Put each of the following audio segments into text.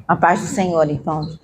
A paz do Senhor, irmãos.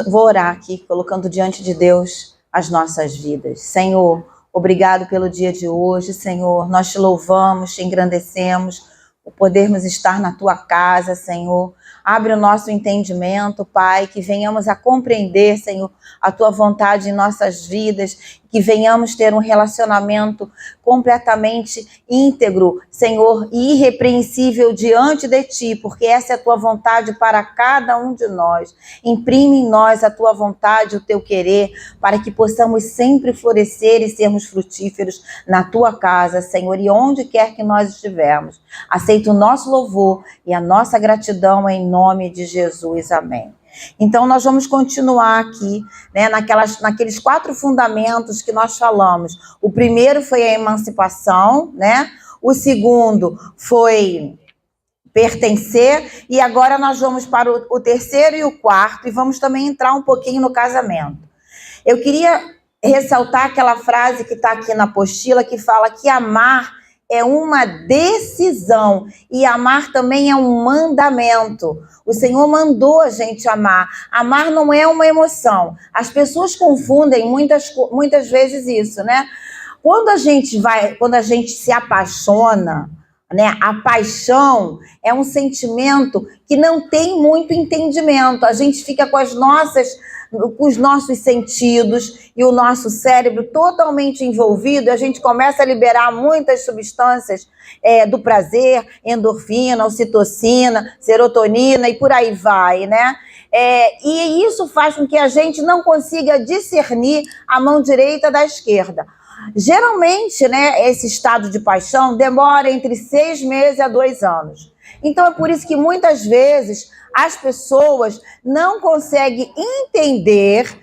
Vou orar aqui, colocando diante de Deus as nossas vidas. Senhor, obrigado pelo dia de hoje, Senhor. Nós te louvamos, te engrandecemos por podermos estar na tua casa, Senhor. Abre o nosso entendimento, Pai, que venhamos a compreender, Senhor, a tua vontade em nossas vidas, que venhamos ter um relacionamento completamente íntegro, Senhor, e irrepreensível diante de ti, porque essa é a tua vontade para cada um de nós. Imprime em nós a tua vontade, o teu querer, para que possamos sempre florescer e sermos frutíferos na tua casa, Senhor, e onde quer que nós estivermos. Aceita o nosso louvor e a nossa gratidão em nome de Jesus. Amém. Então, nós vamos continuar aqui, né, naqueles 4 fundamentos que nós falamos. O primeiro foi a emancipação, né? O segundo foi pertencer, e agora nós vamos para o terceiro e o quarto, e vamos também entrar um pouquinho no casamento. Eu queria ressaltar aquela frase que está aqui na apostila, que fala que amar é uma decisão, e amar também é um mandamento. O Senhor mandou a gente amar. Amar não é uma emoção. As pessoas confundem muitas vezes isso, né? Quando a gente se apaixona, né? A paixão é um sentimento que não tem muito entendimento. A gente fica com os nossos sentidos e o nosso cérebro totalmente envolvido, e a gente começa a liberar muitas substâncias do prazer, endorfina, ocitocina, serotonina e por aí vai, né? E isso faz com que a gente não consiga discernir a mão direita da esquerda. Geralmente, né, esse estado de paixão demora entre 6 meses a 2 anos. Então é por isso que muitas vezes as pessoas não conseguem entender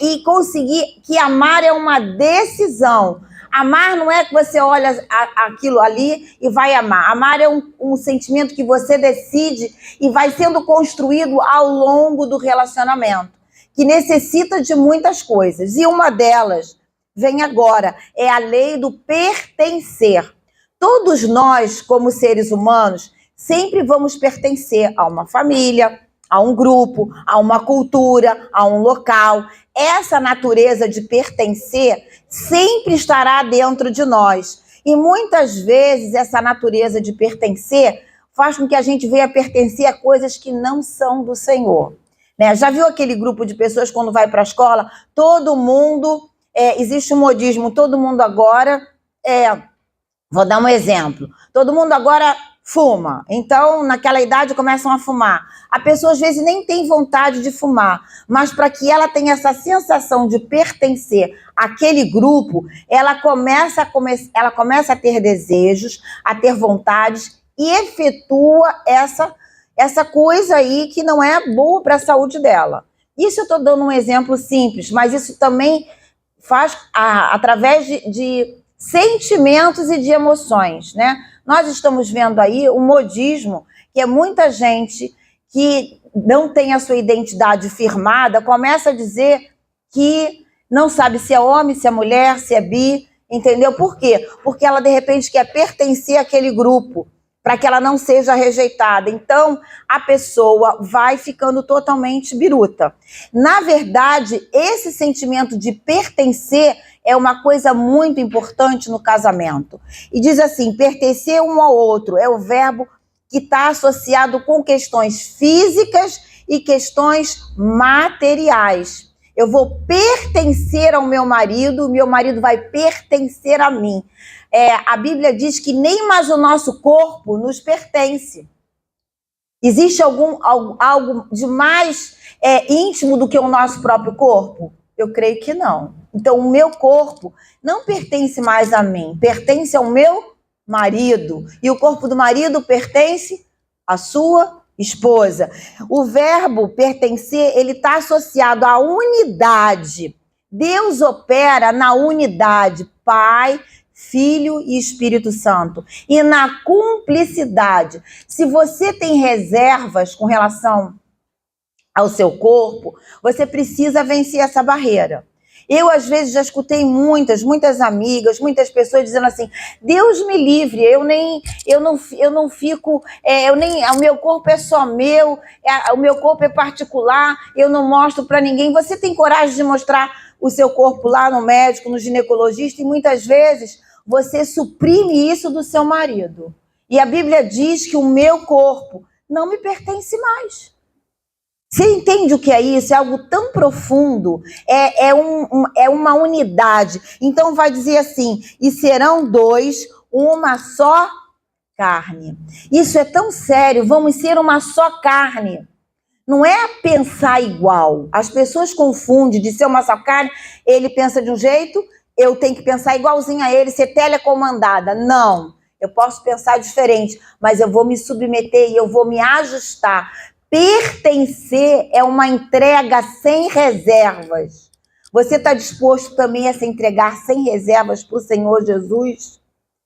e conseguir que amar é uma decisão. Amar não é que você olha aquilo ali e vai amar. Amar é um sentimento que você decide e vai sendo construído ao longo do relacionamento, que necessita de muitas coisas. E uma delas vem agora, é a lei do pertencer. Todos nós, como seres humanos, sempre vamos pertencer a uma família, a um grupo, a uma cultura, a um local. Essa natureza de pertencer sempre estará dentro de nós. E muitas vezes essa natureza de pertencer faz com que a gente venha pertencer a coisas que não são do Senhor. Né? Já viu aquele grupo de pessoas quando vai para a escola? Todo mundo, existe um modismo, todo mundo agora, vou dar um exemplo, todo mundo agora fuma. Então, naquela idade, começam a fumar. A pessoa, às vezes, nem tem vontade de fumar, mas para que ela tenha essa sensação de pertencer àquele grupo, ela começa a ter desejos, a ter vontades e efetua essa coisa aí que não é boa para a saúde dela. Isso eu estou dando um exemplo simples, mas isso também faz através de sentimentos e de emoções, né? Nós estamos vendo aí o modismo, que é muita gente que não tem a sua identidade firmada, começa a dizer que não sabe se é homem, se é mulher, se é bi, entendeu? Por quê? Porque ela, de repente, quer pertencer àquele grupo, para que ela não seja rejeitada. Então, a pessoa vai ficando totalmente biruta. Na verdade, esse sentimento de pertencer é uma coisa muito importante no casamento. E diz assim, pertencer um ao outro é o verbo que está associado com questões físicas e questões materiais. Eu vou pertencer ao meu marido vai pertencer a mim. A Bíblia diz que nem mais o nosso corpo nos pertence. Existe algo de mais íntimo do que o nosso próprio corpo? Eu creio que não. Então, o meu corpo não pertence mais a mim, pertence ao meu marido. E o corpo do marido pertence à sua esposa. O verbo pertencer, ele está associado à unidade. Deus opera na unidade, Pai, Filho e Espírito Santo. E na cumplicidade. Se você tem reservas com relação ao seu corpo, você precisa vencer essa barreira. Eu, às vezes, já escutei muitas amigas, muitas pessoas dizendo assim, Deus me livre, eu não fico, o meu corpo é só meu, o meu corpo é particular, eu não mostro para ninguém. Você tem coragem de mostrar o seu corpo lá no médico, no ginecologista, e muitas vezes você suprime isso do seu marido. E a Bíblia diz que o meu corpo não me pertence mais. Você entende o que é isso? É algo tão profundo, é uma unidade. Então vai dizer assim, e serão dois, uma só carne. Isso é tão sério, vamos ser uma só carne. Não é pensar igual. As pessoas confundem de ser uma só carne, ele pensa de um jeito, eu tenho que pensar igualzinho a ele, ser telecomandada. Não, eu posso pensar diferente, mas eu vou me submeter e eu vou me ajustar. Pertencer é uma entrega sem reservas. Você está disposto também a se entregar sem reservas para o Senhor Jesus?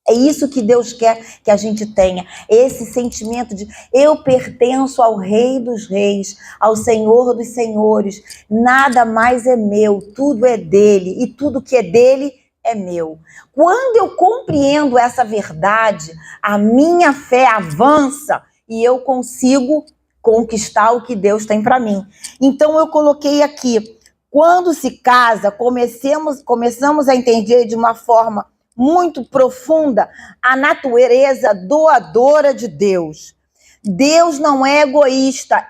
É isso que Deus quer que a gente tenha. Esse sentimento de eu pertenço ao Rei dos Reis, ao Senhor dos Senhores. Nada mais é meu, tudo é dele. E tudo que é dele é meu. Quando eu compreendo essa verdade, a minha fé avança e eu consigo conquistar o que Deus tem para mim. Então eu coloquei aqui, quando se casa, começamos a entender de uma forma muito profunda a natureza doadora de Deus. Deus não é egoísta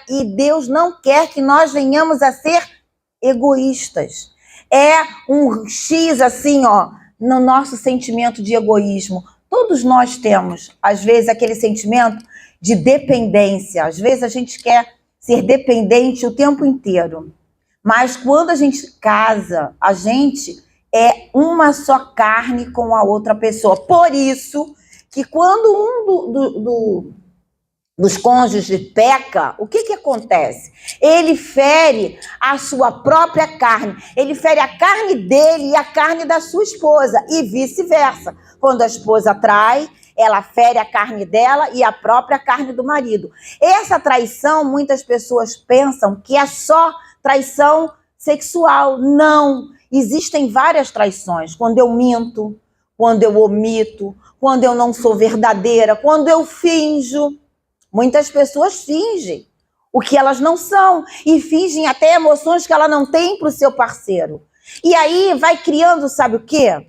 e Deus não quer que nós venhamos a ser egoístas. É um X assim, ó, no nosso sentimento de egoísmo. Todos nós temos, às vezes, aquele sentimento de dependência. Às vezes a gente quer ser dependente o tempo inteiro. Mas quando a gente casa, a gente é uma só carne com a outra pessoa. Por isso que quando um dos cônjuges peca, o que acontece? Ele fere a sua própria carne. Ele fere a carne dele e a carne da sua esposa. E vice-versa. Quando a esposa trai, ela fere a carne dela e a própria carne do marido. Essa traição, muitas pessoas pensam que é só traição sexual. Não. Existem várias traições. Quando eu minto, quando eu omito, quando eu não sou verdadeira, quando eu finjo. Muitas pessoas fingem o que elas não são e fingem até emoções que ela não tem para o seu parceiro. E aí vai criando, sabe o quê?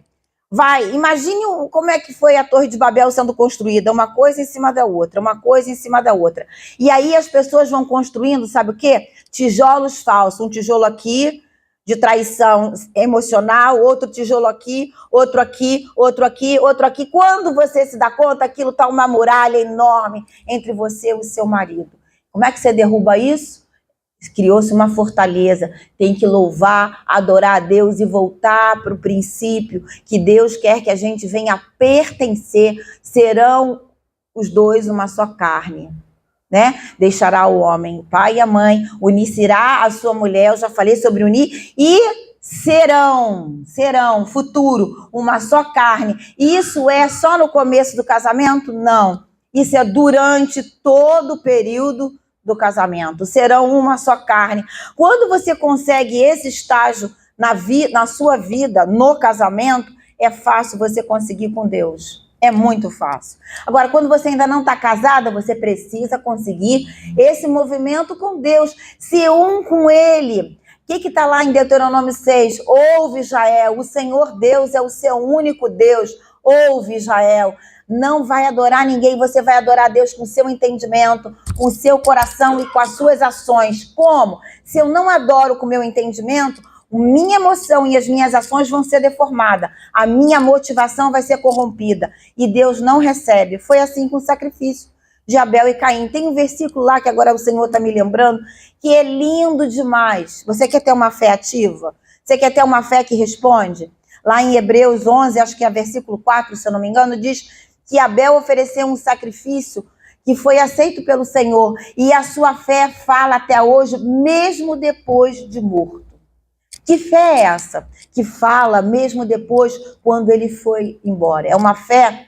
Imagine como é que foi a Torre de Babel sendo construída, uma coisa em cima da outra, uma coisa em cima da outra. E aí as pessoas vão construindo, sabe o quê? Tijolos falsos, um tijolo aqui de traição emocional, outro tijolo aqui, outro aqui, outro aqui, outro aqui. Quando você se dá conta, aquilo está uma muralha enorme entre você e o seu marido. Como é que você derruba isso? Criou-se uma fortaleza, tem que louvar, adorar a Deus e voltar para o princípio que Deus quer que a gente venha pertencer, serão os dois uma só carne, né? Deixará o homem, o pai e a mãe, unirá a sua mulher, eu já falei sobre unir, e serão, futuro, uma só carne. Isso é só no começo do casamento? Não, isso é durante todo o período do casamento, serão uma só carne. Quando você consegue esse estágio na sua vida, no casamento, é fácil você conseguir com Deus. É muito fácil. Agora, quando você ainda não está casada, você precisa conseguir esse movimento com Deus, ser um com Ele. O que está lá em Deuteronômio 6? Ouve, Israel, o Senhor Deus é o seu único Deus. Ouve, Israel. Não vai adorar ninguém, você vai adorar a Deus com o seu entendimento, com o seu coração e com as suas ações. Como? Se eu não adoro com o meu entendimento, minha emoção e as minhas ações vão ser deformadas. A minha motivação vai ser corrompida. E Deus não recebe. Foi assim com o sacrifício de Abel e Caim. Tem um versículo lá que agora o Senhor está me lembrando, que é lindo demais. Você quer ter uma fé ativa? Você quer ter uma fé que responde? Lá em Hebreus 11, acho que é versículo 4, se eu não me engano, diz que Abel ofereceu um sacrifício que foi aceito pelo Senhor. E a sua fé fala até hoje, mesmo depois de morto. Que fé é essa? Que fala mesmo depois, quando ele foi embora. É uma fé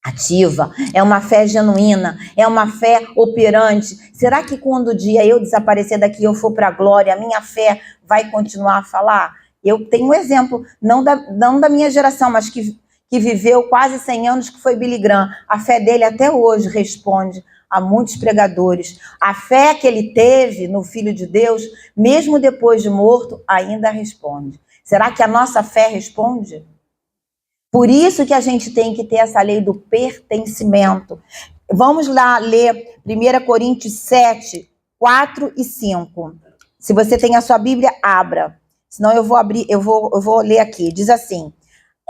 ativa, é uma fé genuína, é uma fé operante. Será que quando o dia eu desaparecer daqui, eu for para a glória, a minha fé vai continuar a falar? Eu tenho um exemplo, não da minha geração, mas que viveu quase 100 anos, que foi Billy Graham. A fé dele até hoje responde a muitos pregadores. A fé que ele teve no Filho de Deus, mesmo depois de morto, ainda responde. Será que a nossa fé responde? Por isso que a gente tem que ter essa lei do pertencimento. Vamos lá ler 1 Coríntios 7, 4 e 5. Se você tem a sua Bíblia, abra. Senão eu vou abrir, eu vou ler aqui. Diz assim,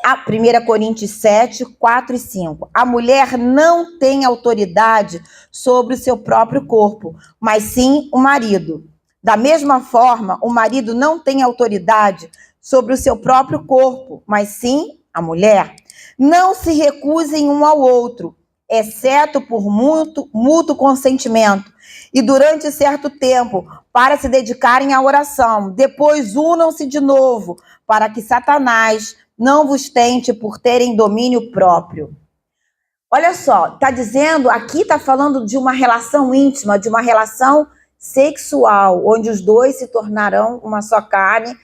1 Coríntios 7, 4 e 5. A mulher não tem autoridade sobre o seu próprio corpo, mas sim o marido. Da mesma forma, o marido não tem autoridade sobre o seu próprio corpo, mas sim a mulher. Não se recusem um ao outro, exceto por mútuo consentimento, e durante certo tempo, para se dedicarem à oração. Depois unam-se de novo, para que Satanás não vos tente por terem domínio próprio. Olha só, está dizendo, aqui está falando de uma relação íntima, de uma relação sexual, onde os dois se tornarão uma só carne,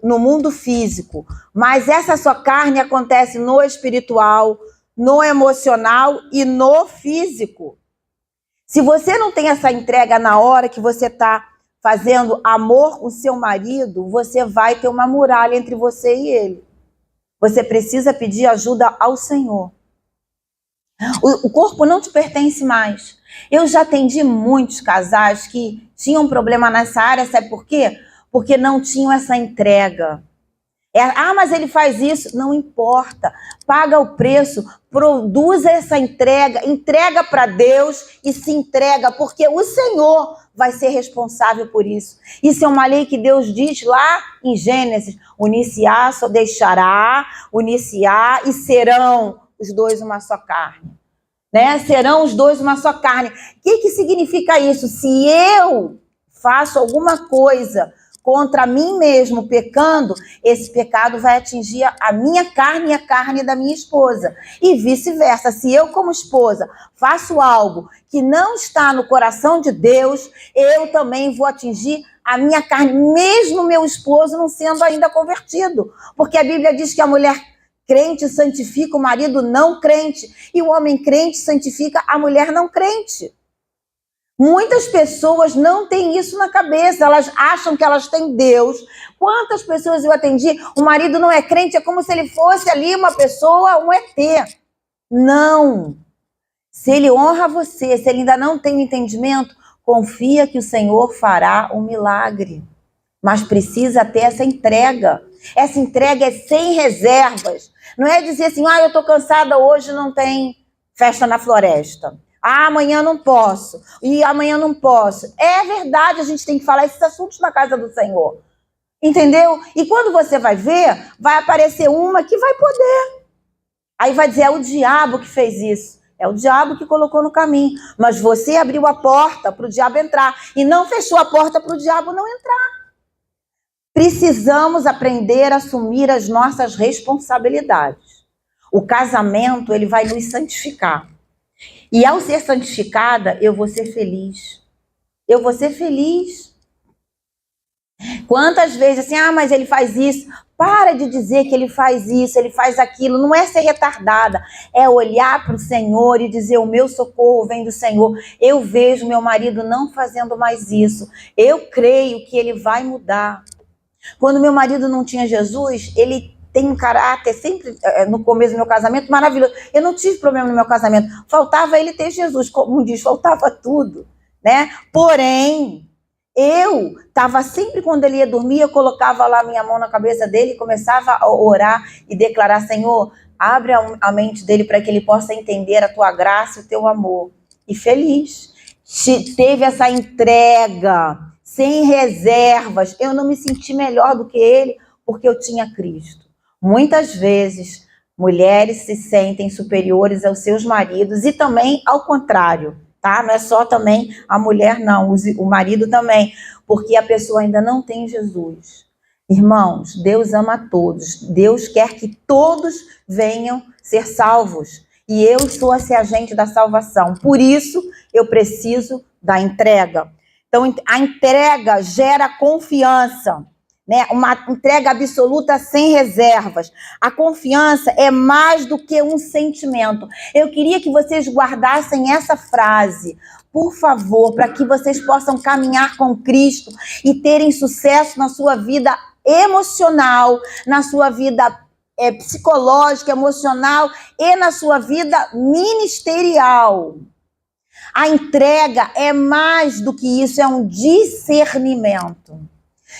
no mundo físico. Mas essa só carne acontece no espiritual, no emocional e no físico. Se você não tem essa entrega na hora que você está fazendo amor com o seu marido, você vai ter uma muralha entre você e ele. Você precisa pedir ajuda ao Senhor. O corpo não te pertence mais. Eu já atendi muitos casais que tinham problema nessa área, sabe por quê? Porque não tinham essa entrega. Mas ele faz isso, não importa, paga o preço, produza essa entrega para Deus e se entrega, porque o Senhor vai ser responsável por isso. Isso é uma lei que Deus diz lá em Gênesis, unir-se-á, só deixará, unir-se-á e serão os dois uma só carne. Né? Serão os dois uma só carne. O que significa isso? Se eu faço alguma coisa contra mim mesmo, pecando, esse pecado vai atingir a minha carne e a carne da minha esposa. E vice-versa. Se eu, como esposa, faço algo que não está no coração de Deus, eu também vou atingir a minha carne, mesmo meu esposo não sendo ainda convertido. Porque a Bíblia diz que a mulher crente santifica o marido não crente, e o homem crente santifica a mulher não crente. Muitas pessoas não têm isso na cabeça, elas acham que elas têm Deus. Quantas pessoas eu atendi, o marido não é crente, é como se ele fosse ali uma pessoa, um ET. Não. Se ele honra você, se ele ainda não tem entendimento, confia que o Senhor fará um milagre. Mas precisa ter essa entrega. Essa entrega é sem reservas. Não é dizer assim, eu estou cansada, hoje não tem festa na floresta. Amanhã não posso. E amanhã não posso. É verdade, a gente tem que falar esses assuntos na casa do Senhor. Entendeu? E quando você vai ver, vai aparecer uma que vai poder. Aí vai dizer, é o diabo que fez isso. É o diabo que colocou no caminho. Mas você abriu a porta para o diabo entrar. E não fechou a porta para o diabo não entrar. Precisamos aprender a assumir as nossas responsabilidades. O casamento, ele vai nos santificar. E ao ser santificada, eu vou ser feliz. Eu vou ser feliz. Quantas vezes assim, mas ele faz isso. Para de dizer que ele faz isso, ele faz aquilo. Não é ser retardada. É olhar para o Senhor e dizer, o meu socorro vem do Senhor. Eu vejo meu marido não fazendo mais isso. Eu creio que ele vai mudar. Quando meu marido não tinha Jesus, ele tem um caráter sempre, no começo do meu casamento, maravilhoso. Eu não tive problema no meu casamento. Faltava ele ter Jesus, como diz, faltava tudo, né? Porém, eu estava sempre, quando ele ia dormir, eu colocava lá minha mão na cabeça dele e começava a orar e declarar, Senhor, abre a mente dele para que ele possa entender a tua graça e o teu amor. E feliz. Teve essa entrega, sem reservas. Eu não me senti melhor do que ele, porque eu tinha Cristo. Muitas vezes, mulheres se sentem superiores aos seus maridos e também ao contrário, tá? Não é só também a mulher, não, o marido também, porque a pessoa ainda não tem Jesus. Irmãos, Deus ama todos, Deus quer que todos venham ser salvos e eu sou esse agente da salvação, por isso eu preciso da entrega. Então, a entrega gera confiança. né? Uma entrega absoluta sem reservas. A confiança é mais do que um sentimento. Eu queria que vocês guardassem essa frase, por favor, para que vocês possam caminhar com Cristo e terem sucesso na sua vida emocional, na sua vida psicológica, emocional e na sua vida ministerial. A entrega é mais do que isso, é um discernimento.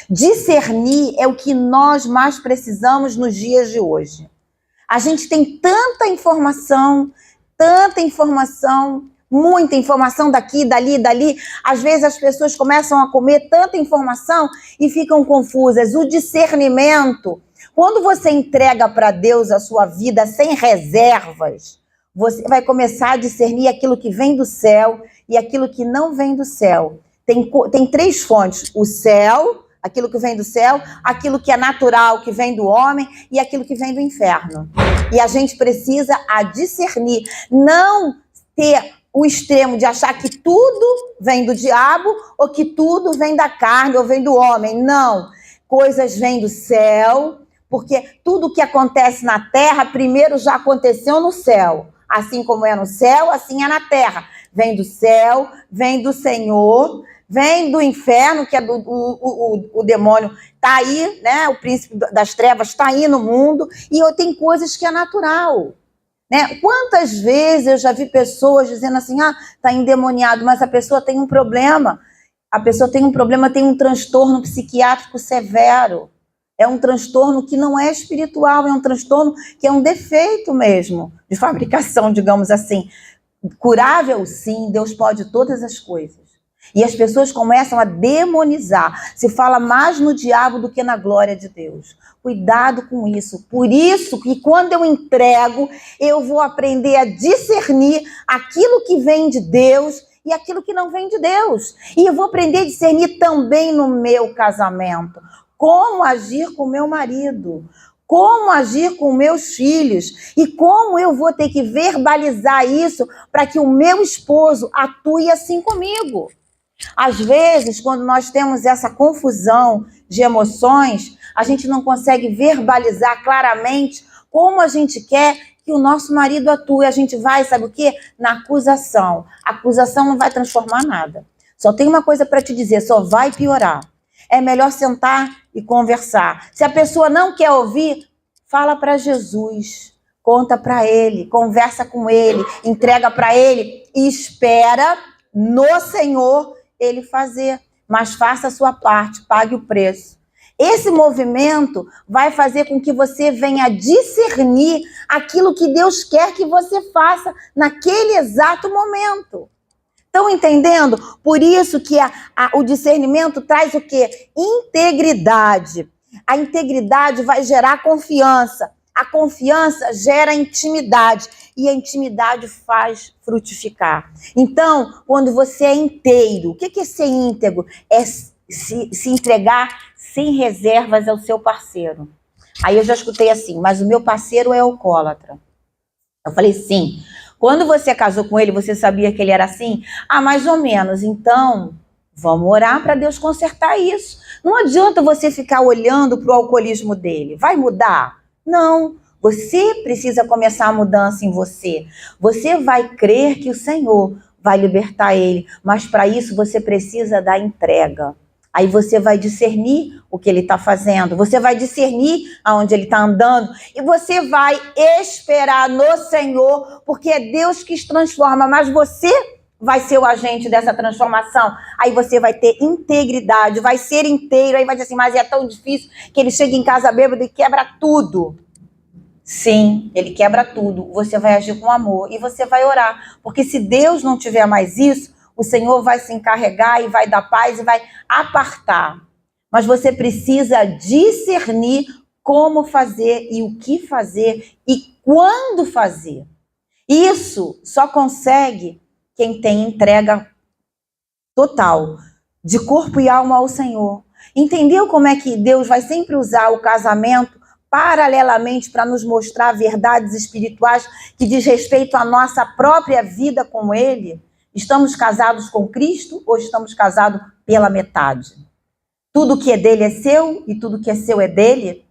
Discernir é o que nós mais precisamos nos dias de hoje. A gente tem tanta informação, muita informação daqui, dali. Às vezes as pessoas começam a comer tanta informação e ficam confusas. O discernimento, quando você entrega para Deus a sua vida sem reservas, você vai começar a discernir aquilo que vem do céu e aquilo que não vem do céu. Tem 3 fontes: o céu, aquilo que vem do céu, aquilo que é natural, que vem do homem, e aquilo que vem do inferno. E a gente precisa discernir, não ter o extremo de achar que tudo vem do diabo, ou que tudo vem da carne, ou vem do homem. Não, coisas vêm do céu, porque tudo que acontece na terra, primeiro já aconteceu no céu. Assim como é no céu, assim é na terra. Vem do céu, vem do Senhor, vem do inferno, que é o demônio está aí, né? O príncipe das trevas está aí no mundo, e tem coisas que é natural, né? Quantas vezes eu já vi pessoas dizendo assim, está endemoniado, mas a pessoa tem um problema. A pessoa tem um transtorno psiquiátrico severo. É um transtorno que não é espiritual, é um transtorno que é um defeito mesmo de fabricação, digamos assim. Curável, sim, Deus pode todas as coisas. E as pessoas começam a demonizar. Se fala mais no diabo do que na glória de Deus. Cuidado com isso. Por isso que quando eu entrego, eu vou aprender a discernir aquilo que vem de Deus e aquilo que não vem de Deus. E eu vou aprender a discernir também no meu casamento. Como agir com meu marido, como agir com meus filhos e como eu vou ter que verbalizar isso para que o meu esposo atue assim comigo. Às vezes, quando nós temos essa confusão de emoções, a gente não consegue verbalizar claramente como a gente quer que o nosso marido atue. A gente vai, sabe o quê? Na acusação. A acusação não vai transformar nada. Só tem uma coisa para te dizer, só vai piorar. É melhor sentar e conversar. Se a pessoa não quer ouvir, fala para Jesus, conta para ele, conversa com ele, entrega para ele e espera no Senhor ele fazer. Mas faça a sua parte, pague o preço. Esse movimento vai fazer com que você venha discernir aquilo que Deus quer que você faça naquele exato momento. Estão entendendo? Por isso que o discernimento traz o quê? Integridade. A integridade vai gerar confiança. A confiança gera intimidade. E a intimidade faz frutificar. Então, quando você é inteiro, o que é ser íntegro? É se entregar sem reservas ao seu parceiro. Aí eu já escutei assim, mas o meu parceiro é alcoólatra. Eu falei, sim. Quando você casou com ele, você sabia que ele era assim? Mais ou menos. Então, vamos orar para Deus consertar isso. Não adianta você ficar olhando para o alcoolismo dele. Vai mudar? Não. Você precisa começar a mudança em você. Você vai crer que o Senhor vai libertar ele. Mas para isso você precisa da entrega. Aí você vai discernir o que ele está fazendo, você vai discernir aonde ele está andando e você vai esperar no Senhor, porque é Deus que transforma, mas você vai ser o agente dessa transformação. Aí você vai ter integridade, vai ser inteiro, aí vai dizer assim, mas é tão difícil que ele chega em casa bêbado e quebra tudo. Sim, ele quebra tudo. Você vai agir com amor e você vai orar, porque se Deus não tiver mais isso, o Senhor vai se encarregar e vai dar paz e vai apartar. Mas você precisa discernir como fazer e o que fazer e quando fazer. Isso só consegue quem tem entrega total, de corpo e alma ao Senhor. Entendeu como é que Deus vai sempre usar o casamento paralelamente para nos mostrar verdades espirituais que diz respeito à nossa própria vida com Ele? Estamos casados com Cristo ou estamos casados pela metade? Tudo que é dele é seu e tudo que é seu é dele?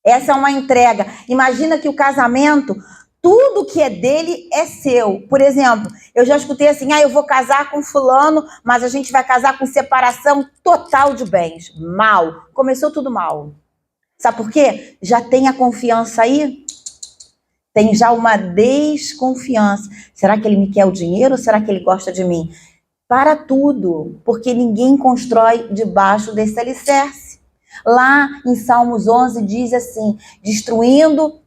Essa é uma entrega. Imagina que o casamento, tudo que é dele é seu. Por exemplo, eu já escutei assim, eu vou casar com fulano, mas a gente vai casar com separação total de bens. Mal. Começou tudo mal. Sabe por quê? Já tem a confiança aí? Tem já uma desconfiança. Será que ele me quer o dinheiro ou será que ele gosta de mim? Para tudo, porque ninguém constrói debaixo desse alicerce. Lá em Salmos 11 diz assim, destruindo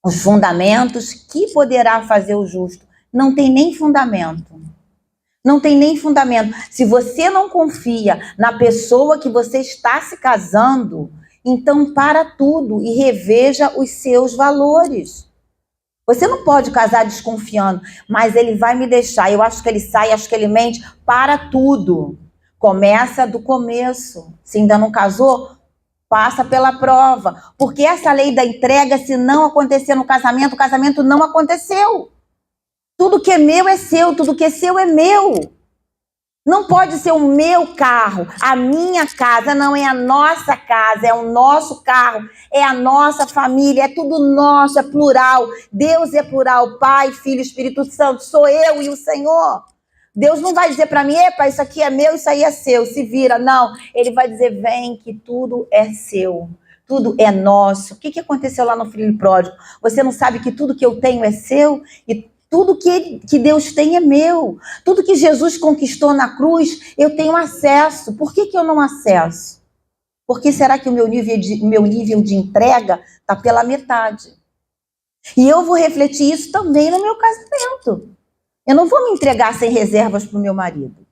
os fundamentos, que poderá fazer o justo? Não tem nem fundamento. Não tem nem fundamento. Se você não confia na pessoa que você está se casando, então para tudo e reveja os seus valores. Você não pode casar desconfiando, mas ele vai me deixar, eu acho que ele sai, acho que ele mente, para tudo. Começa do começo. Se ainda não casou, passa pela prova. Porque essa lei da entrega, se não acontecer no casamento, o casamento não aconteceu. Tudo que é meu é seu, tudo que é seu é meu. Não pode ser o meu carro, a minha casa, não é a nossa casa, é o nosso carro, é a nossa família, é tudo nosso, é plural. Deus é plural, Pai, Filho, Espírito Santo, sou eu e o Senhor. Deus não vai dizer para mim, epa, isso aqui é meu, isso aí é seu, se vira. Não, ele vai dizer, vem que tudo é seu, tudo é nosso. O que aconteceu lá no filho pródigo? Você não sabe que tudo que eu tenho é seu? E tudo que Deus tem é meu. Tudo que Jesus conquistou na cruz, eu tenho acesso. Por que eu não acesso? Porque será que o meu nível de entrega está pela metade? E eu vou refletir isso também no meu casamento. Eu não vou me entregar sem reservas para o meu marido.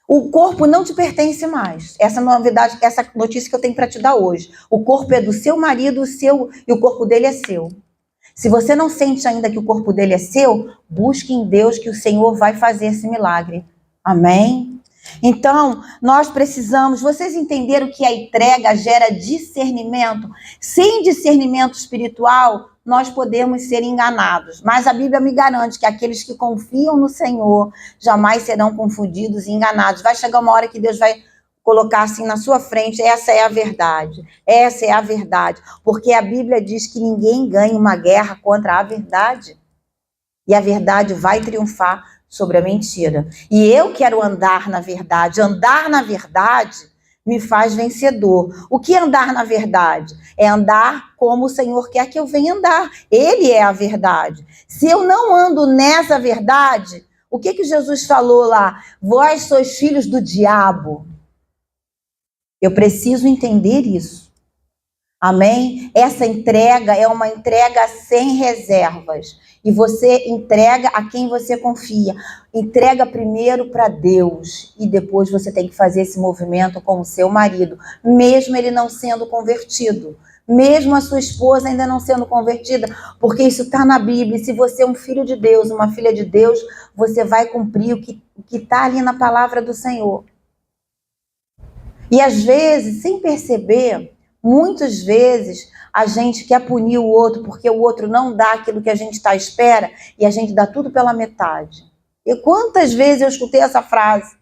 O corpo não te pertence mais. Essa novidade, essa notícia que eu tenho para te dar hoje. O corpo é do seu marido, e o corpo dele é seu. Se você não sente ainda que o corpo dele é seu, busque em Deus que o Senhor vai fazer esse milagre. Amém? Então, nós precisamos, vocês entenderam que a entrega gera discernimento? Sem discernimento espiritual, nós podemos ser enganados. Mas a Bíblia me garante que aqueles que confiam no Senhor jamais serão confundidos e enganados. Vai chegar uma hora que Deus vai colocar assim na sua frente, essa é a verdade, essa é a verdade, porque a Bíblia diz que ninguém ganha uma guerra contra a verdade, e a verdade vai triunfar sobre a mentira, e eu quero andar na verdade me faz vencedor. O que é andar na verdade? É andar como o Senhor quer que eu venha andar, Ele é a verdade. Se eu não ando nessa verdade, o que Jesus falou lá? Vós sois filhos do diabo. Eu preciso entender isso. Amém? Essa entrega é uma entrega sem reservas. E você entrega a quem você confia. Entrega primeiro para Deus. E depois você tem que fazer esse movimento com o seu marido. Mesmo ele não sendo convertido. Mesmo a sua esposa ainda não sendo convertida. Porque isso está na Bíblia. E se você é um filho de Deus, uma filha de Deus, você vai cumprir o que está ali na palavra do Senhor. E às vezes, sem perceber, muitas vezes a gente quer punir o outro porque o outro não dá aquilo que a gente está à espera e a gente dá tudo pela metade. E quantas vezes eu escutei essa frase?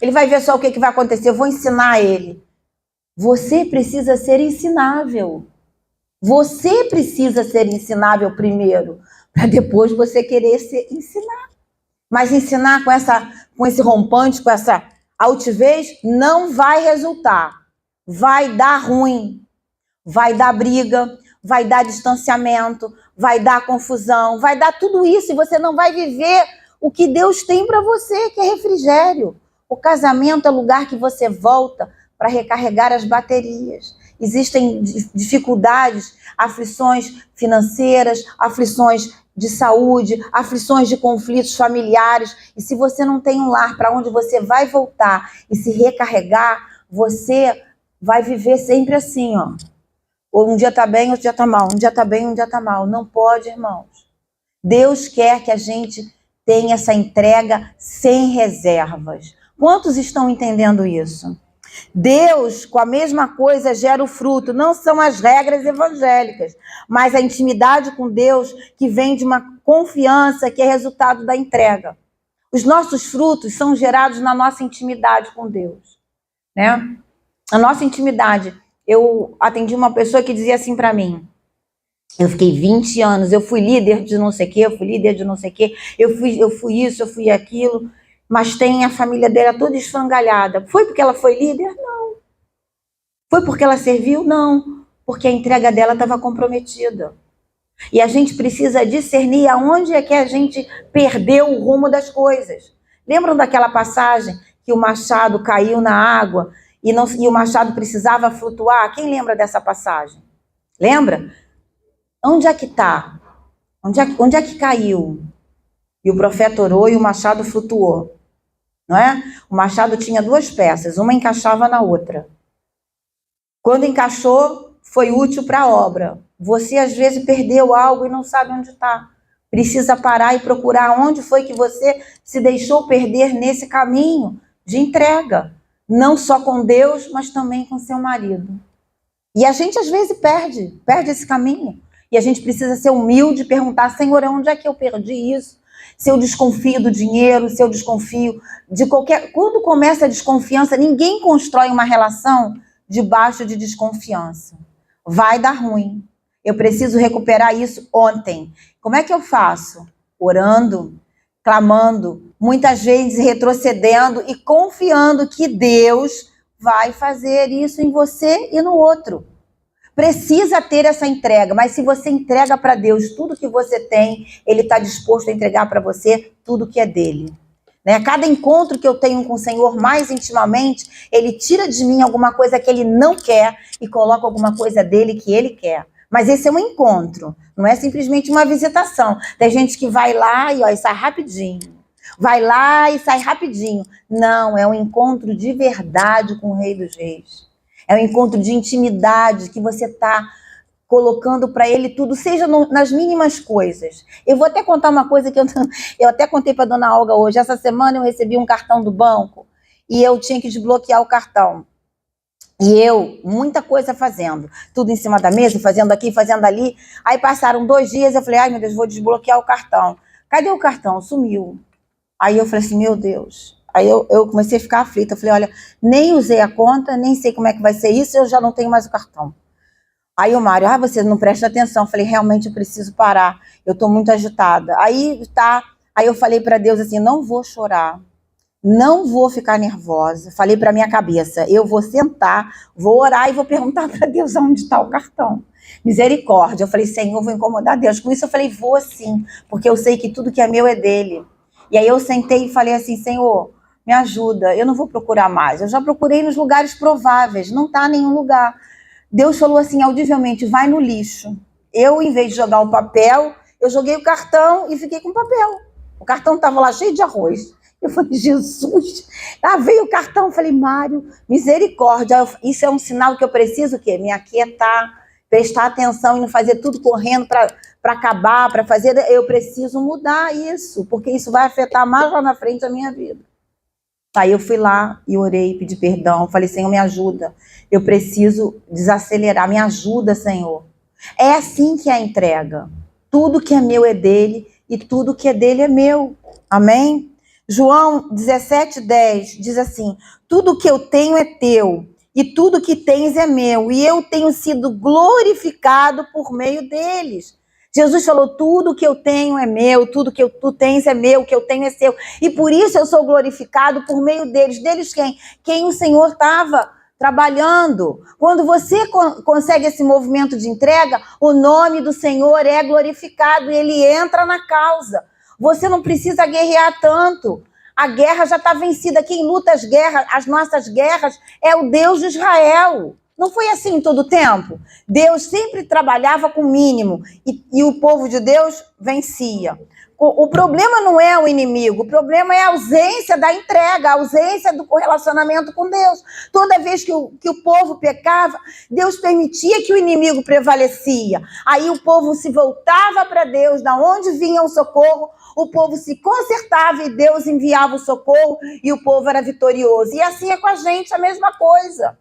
Ele vai ver só o que vai acontecer, eu vou ensinar ele. Você precisa ser ensinável. Você precisa ser ensinável primeiro, para depois você querer ensinar. Mas ensinar com esse rompante, com essa altivez, não vai resultar. Vai dar ruim, vai dar briga, vai dar distanciamento, vai dar confusão, vai dar tudo isso e você não vai viver o que Deus tem para você, que é refrigério. O casamento é o lugar que você volta para recarregar as baterias. Existem dificuldades, aflições financeiras, aflições de saúde, aflições de conflitos familiares. E se você não tem um lar para onde você vai voltar e se recarregar, você vai viver sempre assim, ó. Um dia tá bem, outro dia tá mal. Um dia tá bem, um dia tá mal. Não pode, irmãos. Deus quer que a gente tenha essa entrega sem reservas. Quantos estão entendendo isso? Deus, com a mesma coisa, gera o fruto. Não são as regras evangélicas, mas a intimidade com Deus que vem de uma confiança que é resultado da entrega. Os nossos frutos são gerados na nossa intimidade com Deus. né? A nossa intimidade. Eu atendi uma pessoa que dizia assim para mim, eu fiquei 20 anos, eu fui líder de não sei o quê, eu fui líder de não sei o quê, eu fui isso, eu fui aquilo, mas tem a família dela toda esfrangalhada. Foi porque ela foi líder? Não. Foi porque ela serviu? Não. Porque a entrega dela estava comprometida. E a gente precisa discernir aonde é que a gente perdeu o rumo das coisas. Lembram daquela passagem que o machado caiu na água e o machado precisava flutuar? Quem lembra dessa passagem? Lembra? Onde é que está? Onde é que caiu? E o profeta orou e o machado flutuou. Não é? O machado tinha duas peças, uma encaixava na outra. Quando encaixou, foi útil para a obra. Você, às vezes, perdeu algo e não sabe onde está. Precisa parar e procurar onde foi que você se deixou perder nesse caminho de entrega. Não só com Deus, mas também com seu marido. E a gente, às vezes, perde esse caminho. E a gente precisa ser humilde e perguntar, Senhor, onde é que eu perdi isso? Se eu desconfio do dinheiro, se eu desconfio de qualquer... Quando começa a desconfiança, ninguém constrói uma relação debaixo de desconfiança. Vai dar ruim. Eu preciso recuperar isso ontem. Como é que eu faço? Orando, clamando, muitas vezes retrocedendo e confiando que Deus vai fazer isso em você e no outro. Precisa ter essa entrega, mas se você entrega para Deus tudo que você tem, Ele está disposto a entregar para você tudo que é dele. Né? Cada encontro que eu tenho com o Senhor mais intimamente, Ele tira de mim alguma coisa que Ele não quer e coloca alguma coisa dele que Ele quer. Mas esse é um encontro, não é simplesmente uma visitação. Tem gente que vai lá e sai rapidinho. Vai lá e sai rapidinho. Não, é um encontro de verdade com o Rei dos Reis. É um encontro de intimidade que você está colocando para ele tudo, seja nas mínimas coisas. Eu vou até contar uma coisa que eu até contei para a dona Olga hoje. Essa semana eu recebi um cartão do banco e eu tinha que desbloquear o cartão. E eu, muita coisa fazendo, tudo em cima da mesa, fazendo aqui, fazendo ali. Aí passaram 2 dias, eu falei, ai meu Deus, vou desbloquear o cartão. Cadê o cartão? Sumiu. Aí eu falei assim, meu Deus. Aí eu comecei a ficar aflita. Eu falei, olha, nem usei a conta, nem sei como é que vai ser isso, eu já não tenho mais o cartão. Aí o Mário, você não presta atenção. Eu falei, realmente eu preciso parar, eu estou muito agitada. Aí eu falei para Deus assim, não vou chorar, não vou ficar nervosa. Falei para minha cabeça, eu vou sentar, vou orar e vou perguntar para Deus onde está o cartão. Misericórdia. Eu falei, Senhor, vou incomodar Deus. Com isso eu falei, vou sim, porque eu sei que tudo que é meu é dele. E aí eu sentei e falei assim, Senhor, me ajuda, eu não vou procurar mais. Eu já procurei nos lugares prováveis, não está em nenhum lugar. Deus falou assim, audivelmente, vai no lixo. Eu, em vez de jogar o papel, eu joguei o cartão e fiquei com o papel. O cartão estava lá cheio de arroz. Eu falei, Jesus, lá veio o cartão. Eu falei, Mário, misericórdia. Isso é um sinal que eu preciso o quê? Me aquietar, prestar atenção e não fazer tudo correndo para acabar, para fazer. Eu preciso mudar isso, porque isso vai afetar mais lá na frente a minha vida. Aí eu fui lá e orei, pedi perdão, falei, Senhor, me ajuda, eu preciso desacelerar, me ajuda, Senhor. É assim que é a entrega. Tudo que é meu é dele e tudo que é dele é meu. Amém? João 17:10 diz assim, tudo que eu tenho é teu e tudo que tens é meu e eu tenho sido glorificado por meio deles. Jesus falou, tudo que eu tenho é meu, tudo que tu tens é meu, o que eu tenho é seu. E por isso eu sou glorificado por meio deles. Deles quem? Quem o Senhor estava trabalhando. Quando você consegue esse movimento de entrega, o nome do Senhor é glorificado e ele entra na causa. Você não precisa guerrear tanto. A guerra já está vencida. Quem luta as nossas guerras é o Deus de Israel. Não foi assim em todo o tempo? Deus sempre trabalhava com o mínimo e o povo de Deus vencia. O problema não é o inimigo, o problema é a ausência da entrega, a ausência do correlacionamento com Deus. Toda vez que o povo pecava, Deus permitia que o inimigo prevalecia. Aí o povo se voltava para Deus, da onde vinha o socorro, o povo se consertava e Deus enviava o socorro e o povo era vitorioso. E assim é com a gente, a mesma coisa.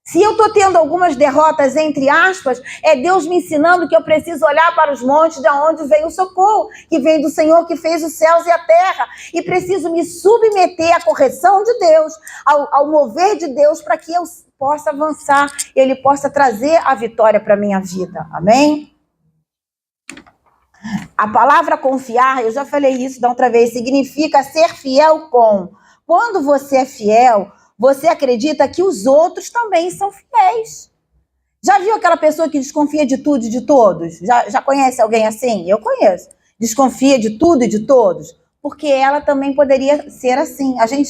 Se eu estou tendo algumas derrotas, entre aspas, é Deus me ensinando que eu preciso olhar para os montes de onde vem o socorro, que vem do Senhor que fez os céus e a terra. E preciso me submeter à correção de Deus, ao mover de Deus, para que eu possa avançar e Ele possa trazer a vitória para a minha vida. Amém? A palavra confiar, eu já falei isso da outra vez, significa ser fiel com. Quando você é fiel, você acredita que os outros também são fiéis. Já viu aquela pessoa que desconfia de tudo e de todos? Já conhece alguém assim? Eu conheço. Desconfia de tudo e de todos? Porque ela também poderia ser assim. A gente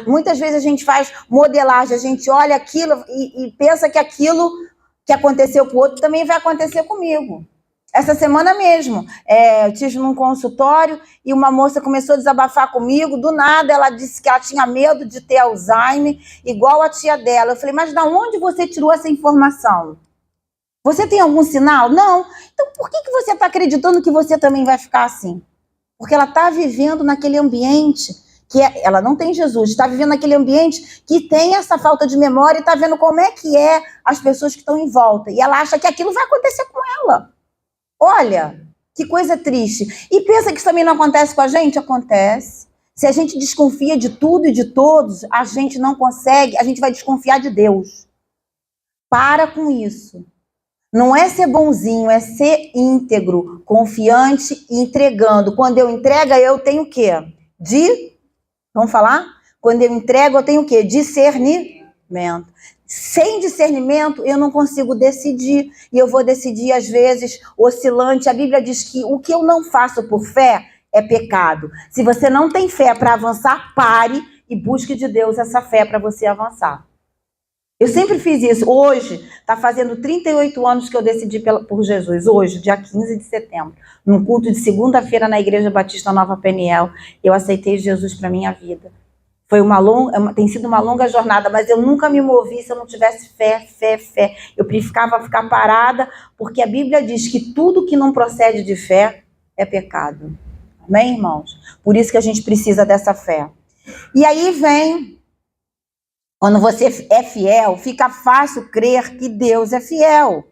muitas vezes a gente faz modelagem, a gente olha aquilo e pensa que aquilo que aconteceu com o outro também vai acontecer comigo. Essa semana mesmo, eu estive num consultório e uma moça começou a desabafar comigo. Do nada, ela disse que ela tinha medo de ter Alzheimer, igual a tia dela. Eu falei, mas de onde você tirou essa informação? Você tem algum sinal? Não. Então, por que você está acreditando que você também vai ficar assim? Porque ela está vivendo naquele ambiente que ela não tem Jesus, está vivendo naquele ambiente que tem essa falta de memória e está vendo como é que é as pessoas que estão em volta. E ela acha que aquilo vai acontecer com ela. Olha, que coisa triste. E pensa que isso também não acontece com a gente? Acontece. Se a gente desconfia de tudo e de todos, a gente não consegue, a gente vai desconfiar de Deus. Para com isso. Não é ser bonzinho, é ser íntegro, confiante e entregando. Quando eu entrego, eu tenho o quê? Vamos falar? Quando eu entrego, eu tenho o quê? Discernimento. Sem discernimento, eu não consigo decidir. E eu vou decidir, às vezes, oscilante. A Bíblia diz que o que eu não faço por fé é pecado. Se você não tem fé para avançar, pare e busque de Deus essa fé para você avançar. Eu sempre fiz isso. Hoje, está fazendo 38 anos que eu decidi por Jesus. Hoje, dia 15 de setembro, num culto de segunda-feira na Igreja Batista Nova Peniel, eu aceitei Jesus para minha vida. Tem sido uma longa jornada, mas eu nunca me movi se eu não tivesse fé. Eu preferia ficar parada, porque a Bíblia diz que tudo que não procede de fé é pecado. Amém, irmãos? Por isso que a gente precisa dessa fé. E aí vem, quando você é fiel, fica fácil crer que Deus é fiel.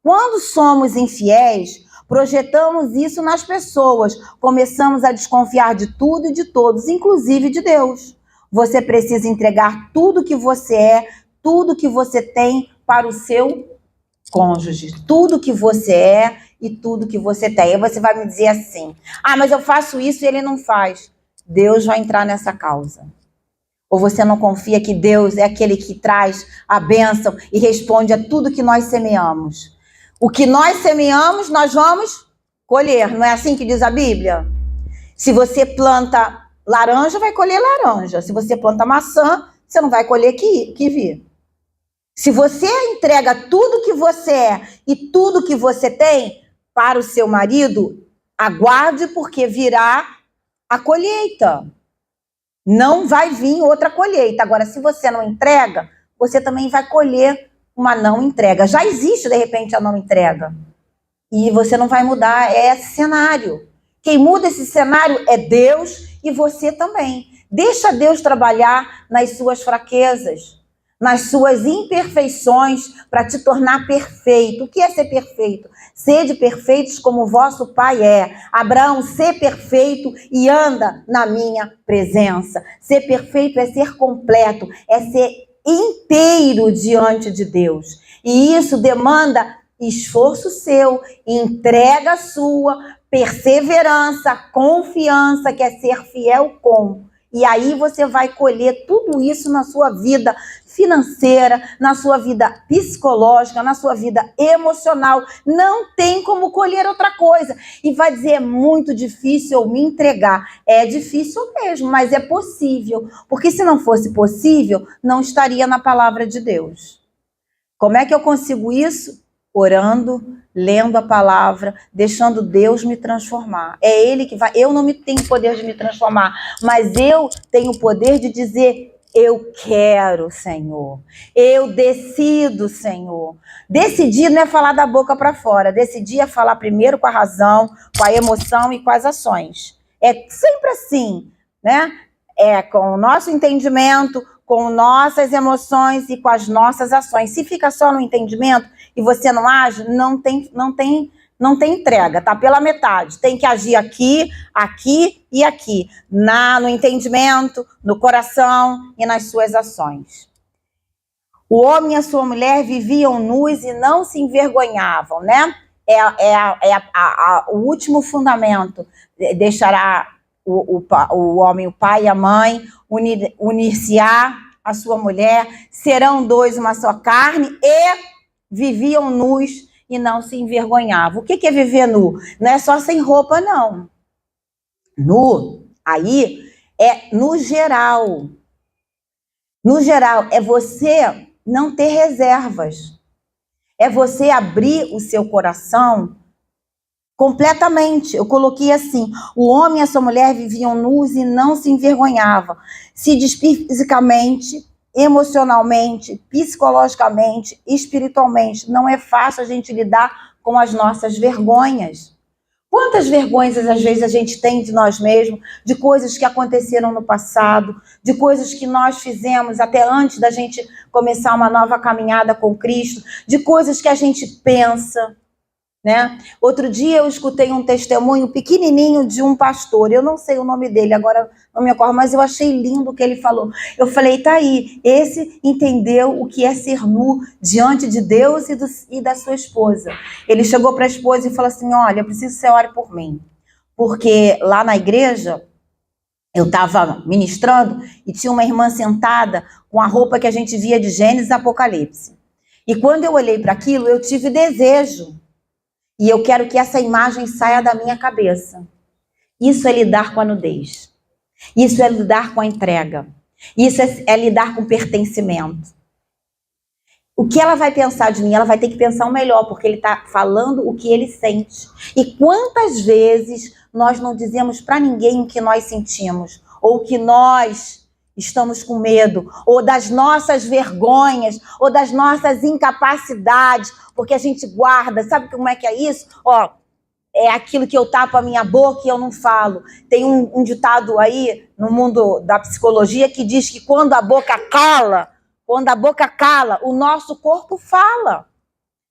Quando somos infiéis, projetamos isso nas pessoas, começamos a desconfiar de tudo e de todos, inclusive de Deus. Você precisa entregar tudo que você é, tudo que você tem para o seu cônjuge. Tudo que você é e tudo que você tem. Aí você vai me dizer assim, mas eu faço isso e ele não faz. Deus vai entrar nessa causa. Ou você não confia que Deus é aquele que traz a bênção e responde a tudo que nós semeamos. O que nós semeamos, nós vamos colher. Não é assim que diz a Bíblia? Se você planta laranja, vai colher laranja. Se você planta maçã, você não vai colher kiwi. Se você entrega tudo que você é e tudo que você tem para o seu marido, aguarde, porque virá a colheita. Não vai vir outra colheita. Agora, se você não entrega, você também vai colher uma não entrega. Já existe, de repente, a não entrega. E você não vai mudar esse cenário. Quem muda esse cenário é Deus e você também. Deixa Deus trabalhar nas suas fraquezas, nas suas imperfeições, para te tornar perfeito. O que é ser perfeito? Sede perfeitos como o vosso Pai é. Abraão, ser perfeito e anda na minha presença. Ser perfeito é ser completo, é ser inteiro diante de Deus. E isso demanda esforço seu, entrega sua, perseverança, confiança, que é ser fiel com. E aí você vai colher tudo isso na sua vida financeira, na sua vida psicológica, na sua vida emocional. Não tem como colher outra coisa. E vai dizer, é muito difícil eu me entregar. É difícil mesmo, mas é possível. Porque se não fosse possível, não estaria na palavra de Deus. Como é que eu consigo isso? Orando, lendo a palavra, deixando Deus me transformar. É Ele que vai. Eu não tenho poder de me transformar, mas eu tenho o poder de dizer, eu quero, Senhor. Eu decido, Senhor. Decidir não é falar da boca para fora. Decidir é falar primeiro com a razão, com a emoção e com as ações. É sempre assim, né? É com o nosso entendimento, com nossas emoções e com as nossas ações. Se fica só no entendimento e você não age, não tem entrega, tá pela metade. Tem que agir aqui, aqui e aqui, no entendimento, no coração e nas suas ações. O homem e a sua mulher viviam nus e não se envergonhavam, né? O último fundamento. Deixará o homem, o pai e a mãe, unir-se-á a sua mulher, serão dois uma só carne, e viviam nus e não se envergonhavam. O que é viver nu? Não é só sem roupa, não. Nu, aí, é no geral. No geral, é você não ter reservas. É você abrir o seu coração completamente. Eu coloquei assim: o homem e a sua mulher viviam nus e não se envergonhavam. Se despir fisicamente, emocionalmente, psicologicamente, espiritualmente. Não é fácil a gente lidar com as nossas vergonhas. Quantas vergonhas às vezes a gente tem de nós mesmos, de coisas que aconteceram no passado, de coisas que nós fizemos até antes da gente começar uma nova caminhada com Cristo, de coisas que a gente pensa, né? Outro dia eu escutei um testemunho pequenininho de um pastor, eu não sei o nome dele, agora não me acordo, mas eu achei lindo o que ele falou. Eu falei, tá aí, esse entendeu o que é ser nu diante de Deus e da sua esposa. Ele chegou para a esposa e falou assim: olha, eu preciso que você ore por mim, porque lá na igreja eu estava ministrando e tinha uma irmã sentada com a roupa que a gente via de Gênesis e Apocalipse. E quando eu olhei para aquilo, eu tive desejo. E eu quero que essa imagem saia da minha cabeça. Isso é lidar com a nudez. Isso é lidar com a entrega. Isso é lidar com pertencimento. O que ela vai pensar de mim? Ela vai ter que pensar o melhor, porque ele está falando o que ele sente. E quantas vezes nós não dizemos para ninguém o que nós sentimos, ou que nós estamos com medo, ou das nossas vergonhas, ou das nossas incapacidades, porque a gente guarda. Sabe como é que é isso? Ó, é aquilo que eu tapo a minha boca e eu não falo. Tem um ditado aí no mundo da psicologia que diz que quando a boca cala, o nosso corpo fala.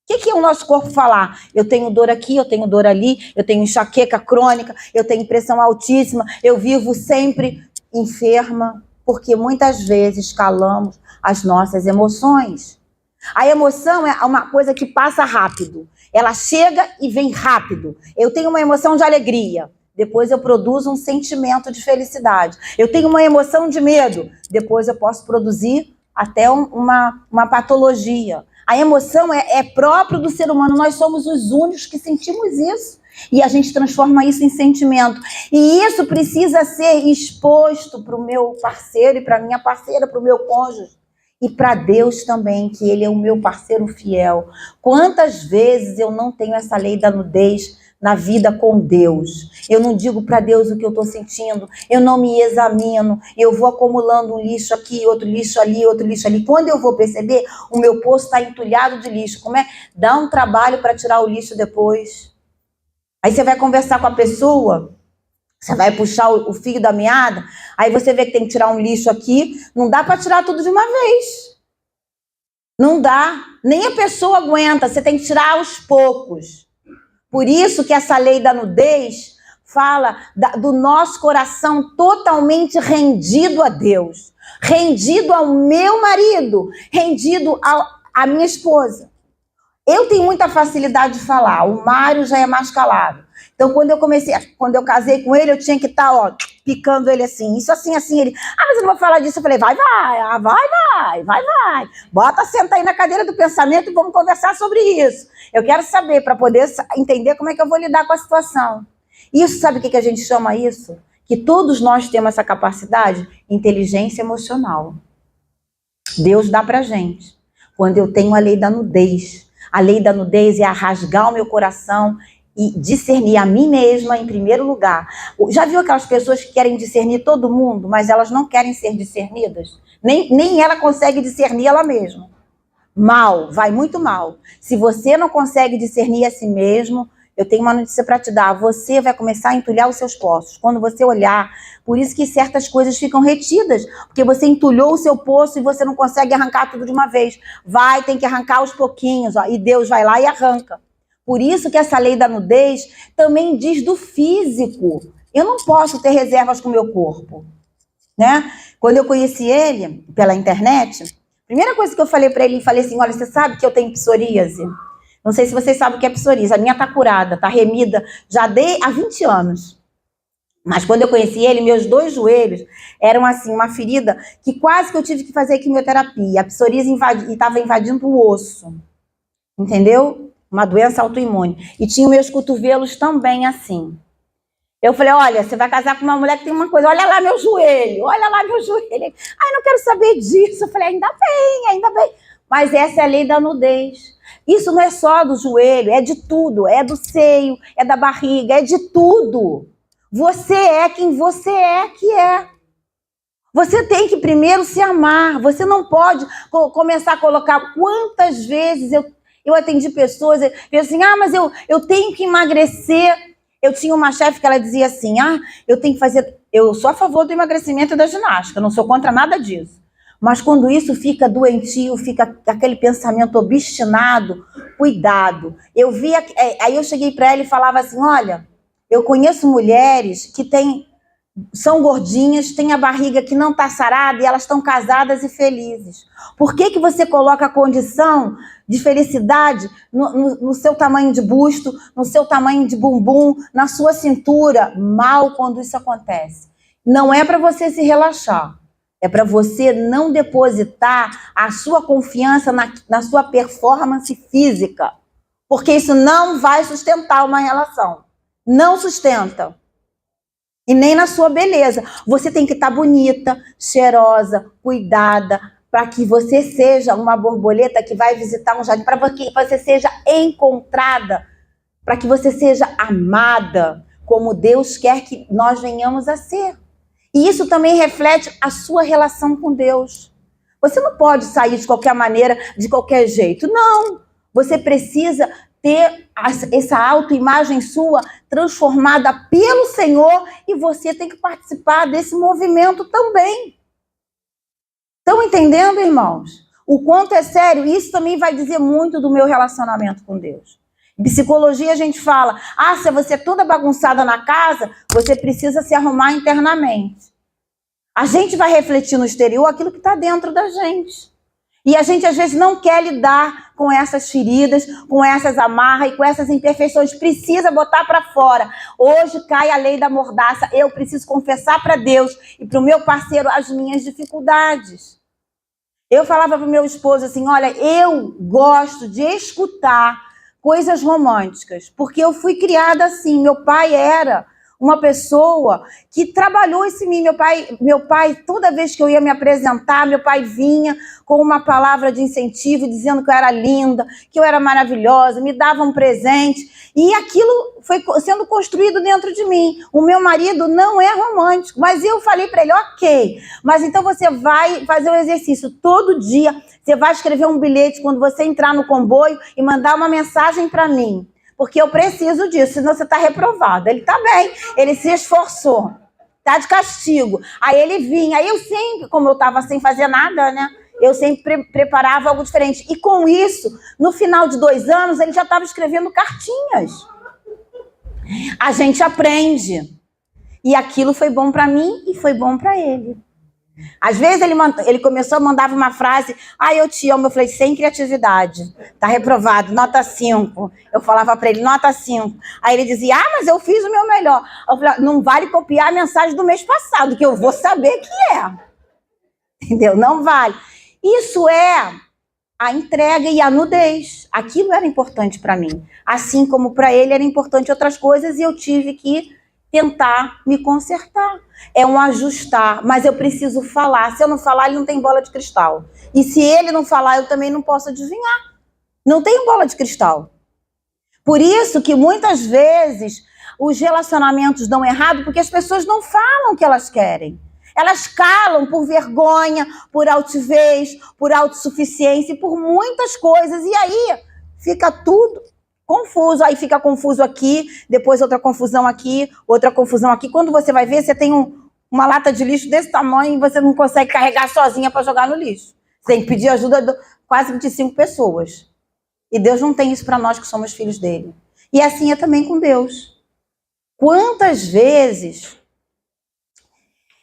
O que é o nosso corpo falar? Eu tenho dor aqui, eu tenho dor ali, eu tenho enxaqueca crônica, eu tenho pressão altíssima, eu vivo sempre enferma, porque muitas vezes calamos as nossas emoções. A emoção é uma coisa que passa rápido. Ela chega e vem rápido. Eu tenho uma emoção de alegria, depois eu produzo um sentimento de felicidade. Eu tenho uma emoção de medo, depois eu posso produzir até uma patologia. A emoção é próprio do ser humano. Nós somos os únicos que sentimos isso. E a gente transforma isso em sentimento. E isso precisa ser exposto para o meu parceiro e para a minha parceira, para o meu cônjuge. E para Deus também, que Ele é o meu parceiro fiel. Quantas vezes eu não tenho essa lei da nudez na vida com Deus? Eu não digo para Deus o que eu estou sentindo, eu não me examino, eu vou acumulando um lixo aqui, outro lixo ali, outro lixo ali. Quando eu vou perceber, o meu poço está entulhado de lixo. Como é? Dá um trabalho para tirar o lixo depois. Aí você vai conversar com a pessoa, você vai puxar o fio da meada, aí você vê que tem que tirar um lixo aqui, não dá para tirar tudo de uma vez. Não dá, nem a pessoa aguenta, você tem que tirar aos poucos. Por isso que essa lei da nudez fala do nosso coração totalmente rendido a Deus, rendido ao meu marido, rendido à minha esposa. Eu tenho muita facilidade de falar, o Mário já é mais calado. Então, quando eu casei com ele, eu tinha que estar, picando ele assim, isso assim, assim, ele, mas eu não vou falar disso. Eu falei, vai. Bota, senta aí na cadeira do pensamento e vamos conversar sobre isso. Eu quero saber, para poder entender como é que eu vou lidar com a situação. Isso, sabe o que a gente chama isso? Que todos nós temos essa capacidade? Inteligência emocional. Deus dá pra gente. Quando eu tenho a lei da nudez. A lei da nudez é rasgar o meu coração e discernir a mim mesma em primeiro lugar. Já viu aquelas pessoas que querem discernir todo mundo, mas elas não querem ser discernidas? Nem ela consegue discernir ela mesma. Mal, vai muito mal. Se você não consegue discernir a si mesmo, eu tenho uma notícia para te dar. Você vai começar a entulhar os seus poços. Quando você olhar, por isso que certas coisas ficam retidas, porque você entulhou o seu poço e você não consegue arrancar tudo de uma vez. Tem que arrancar aos pouquinhos, ó, e Deus vai lá e arranca. Por isso que essa lei da nudez também diz do físico. Eu não posso ter reservas com o meu corpo, né? Quando eu conheci ele pela internet, a primeira coisa que eu falei para ele, falei assim, olha, você sabe que eu tenho psoríase? Não sei se vocês sabem o que é psoríase. A minha tá curada, tá remida, já há 20 anos. Mas quando eu conheci ele, meus 2 joelhos eram assim, uma ferida que quase que eu tive que fazer quimioterapia. A psoríase estava invadindo o osso, entendeu? Uma doença autoimune. E tinha meus cotovelos também assim. Eu falei, olha, você vai casar com uma mulher que tem uma coisa, olha lá meu joelho, olha lá meu joelho. Ai, não quero saber disso. Eu falei, ainda bem, ainda bem. Mas essa é a lei da nudez. Isso não é só do joelho, é de tudo. É do seio, é da barriga, é de tudo. Você é quem você é que é. Você tem que primeiro se amar. Você não pode começar a colocar quantas vezes eu atendi pessoas e assim, mas eu tenho que emagrecer. Eu tinha uma chefe que ela dizia assim, eu tenho que fazer... Eu sou a favor do emagrecimento e da ginástica, não sou contra nada disso. Mas quando isso fica doentio, fica aquele pensamento obstinado, cuidado. Aí eu cheguei para ela e falava assim, olha, eu conheço mulheres que são gordinhas, têm a barriga que não está sarada e elas estão casadas e felizes. Por que você coloca a condição de felicidade no seu tamanho de busto, no seu tamanho de bumbum, na sua cintura? Mal quando isso acontece. Não é para você se relaxar. É para você não depositar a sua confiança na sua performance física. Porque isso não vai sustentar uma relação. Não sustenta. E nem na sua beleza. Você tem que estar bonita, cheirosa, cuidada, para que você seja uma borboleta que vai visitar um jardim, para que você seja encontrada, para que você seja amada, como Deus quer que nós venhamos a ser. E isso também reflete a sua relação com Deus. Você não pode sair de qualquer maneira, de qualquer jeito. Não. Você precisa ter essa autoimagem sua transformada pelo Senhor e você tem que participar desse movimento também. Estão entendendo, irmãos? O quanto é sério? Isso também vai dizer muito do meu relacionamento com Deus. Em psicologia a gente fala, se você é toda bagunçada na casa, você precisa se arrumar internamente. A gente vai refletir no exterior aquilo que está dentro da gente. E a gente, às vezes, não quer lidar com essas feridas, com essas amarras e com essas imperfeições. Precisa botar para fora. Hoje cai a lei da mordaça. Eu preciso confessar para Deus e para o meu parceiro as minhas dificuldades. Eu falava para o meu esposo assim, olha, eu gosto de escutar coisas românticas, porque eu fui criada assim. Meu pai era uma pessoa que trabalhou isso em mim. Meu pai, toda vez que eu ia me apresentar, meu pai vinha com uma palavra de incentivo, dizendo que eu era linda, que eu era maravilhosa, me dava um presente. E aquilo foi sendo construído dentro de mim. O meu marido não é romântico, mas eu falei para ele, ok, mas então você vai fazer o exercício todo dia, você vai escrever um bilhete quando você entrar no comboio e mandar uma mensagem para mim. Porque eu preciso disso, senão você está reprovado. Ele está bem, ele se esforçou, está de castigo. Aí ele vinha, aí eu sempre, como eu estava sem fazer nada, né? Eu sempre preparava algo diferente. E com isso, no final de 2 anos, ele já estava escrevendo cartinhas. A gente aprende. E aquilo foi bom para mim e foi bom para ele. Às vezes ele começou a mandar uma frase, eu te amo, eu falei, sem criatividade, tá reprovado, nota 5. Eu falava para ele, nota 5. Aí ele dizia, mas eu fiz o meu melhor. Eu falei, não vale copiar a mensagem do mês passado, que eu vou saber que é. Entendeu? Não vale. Isso é a entrega e a nudez. Aquilo era importante para mim. Assim como para ele era importante outras coisas e eu tive que tentar me consertar. É um ajustar, mas eu preciso falar. Se eu não falar, ele não tem bola de cristal. E se ele não falar, eu também não posso adivinhar. Não tenho bola de cristal. Por isso que muitas vezes os relacionamentos dão errado porque as pessoas não falam o que elas querem. Elas calam por vergonha, por altivez, por autossuficiência e por muitas coisas. E aí fica tudo confuso, aí fica confuso aqui, depois outra confusão aqui, outra confusão aqui. Quando você vai ver, você tem uma lata de lixo desse tamanho e você não consegue carregar sozinha para jogar no lixo. Você tem que pedir ajuda de quase 25 pessoas. E Deus não tem isso para nós que somos filhos dele. E assim é também com Deus. Quantas vezes...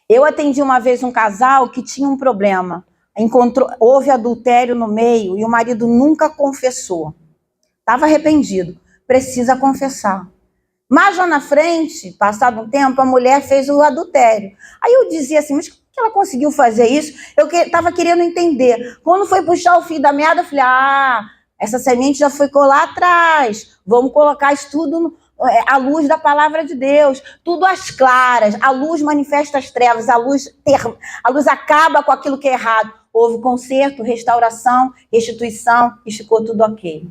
Eu atendi uma vez um casal que tinha um problema. Houve adultério no meio e o marido nunca confessou. Estava arrependido. Precisa confessar. Mas lá na frente, passado um tempo, a mulher fez o adultério. Aí eu dizia assim, mas como que ela conseguiu fazer isso? Eu estava querendo entender. Quando foi puxar o fio da meada, eu falei, essa semente já foi lá atrás. Vamos colocar isso tudo à luz da palavra de Deus. Tudo às claras. A luz manifesta as trevas. A luz acaba com aquilo que é errado. Houve conserto, restauração, restituição e ficou tudo ok.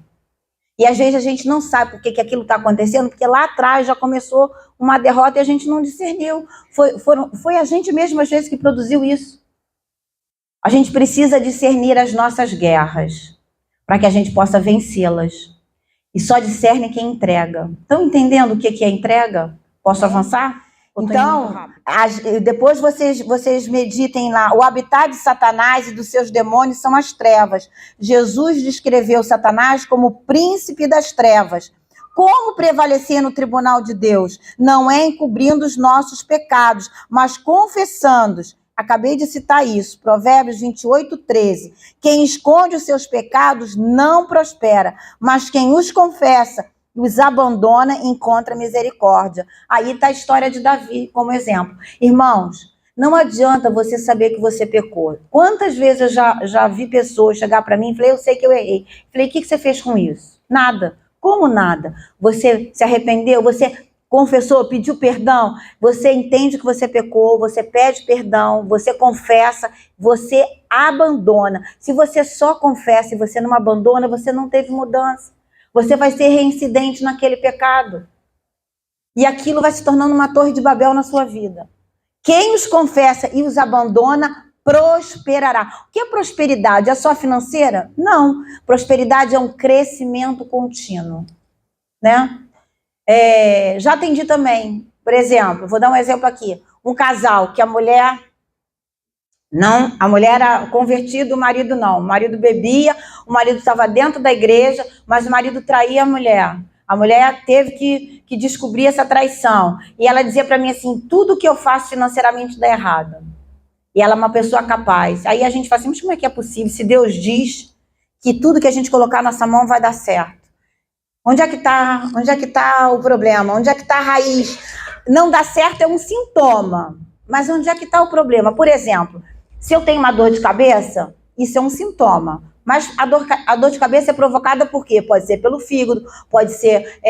E às vezes a gente não sabe por que aquilo está acontecendo, porque lá atrás já começou uma derrota e a gente não discerniu. Foi a gente mesmo, às vezes, que produziu isso. A gente precisa discernir as nossas guerras, para que a gente possa vencê-las. E só discerne quem entrega. Estão entendendo o que é entrega? Posso avançar? Então, depois vocês meditem lá. O habitat de Satanás e dos seus demônios são as trevas. Jesus descreveu Satanás como príncipe das trevas. Como prevalecer no tribunal de Deus? Não é encobrindo os nossos pecados, mas confessando-os. Acabei de citar isso, Provérbios 28, 13. Quem esconde os seus pecados não prospera, mas quem os confessa e os abandona encontra misericórdia. Aí está a história de Davi como exemplo. Irmãos, não adianta você saber que você pecou. Quantas vezes eu já vi pessoas chegar para mim e falei, eu sei que eu errei. Falei, o que você fez com isso? Nada. Como nada? Você se arrependeu? Você confessou, pediu perdão? Você entende que você pecou, você pede perdão, você confessa, você abandona. Se você só confessa e você não abandona, você não teve mudança. Você vai ser reincidente naquele pecado. E aquilo vai se tornando uma torre de Babel na sua vida. Quem os confessa e os abandona, prosperará. O que é prosperidade? É só financeira? Não. Prosperidade é um crescimento contínuo. Né? Já atendi também, por exemplo, vou dar um exemplo aqui. Um casal que a mulher era convertida, o marido não. O marido bebia, o marido estava dentro da igreja, mas o marido traía a mulher. A mulher teve que descobrir essa traição. E ela dizia para mim assim, tudo que eu faço financeiramente dá errado. E ela é uma pessoa capaz. Aí a gente fala assim, mas como é que é possível? Se Deus diz que tudo que a gente colocar na nossa mão vai dar certo. Onde é que tá o problema? Onde é que está a raiz? Não dá certo é um sintoma. Mas onde é que está o problema? Por exemplo, se eu tenho uma dor de cabeça, isso é um sintoma. Mas a dor de cabeça é provocada por quê? Pode ser pelo fígado, pode ser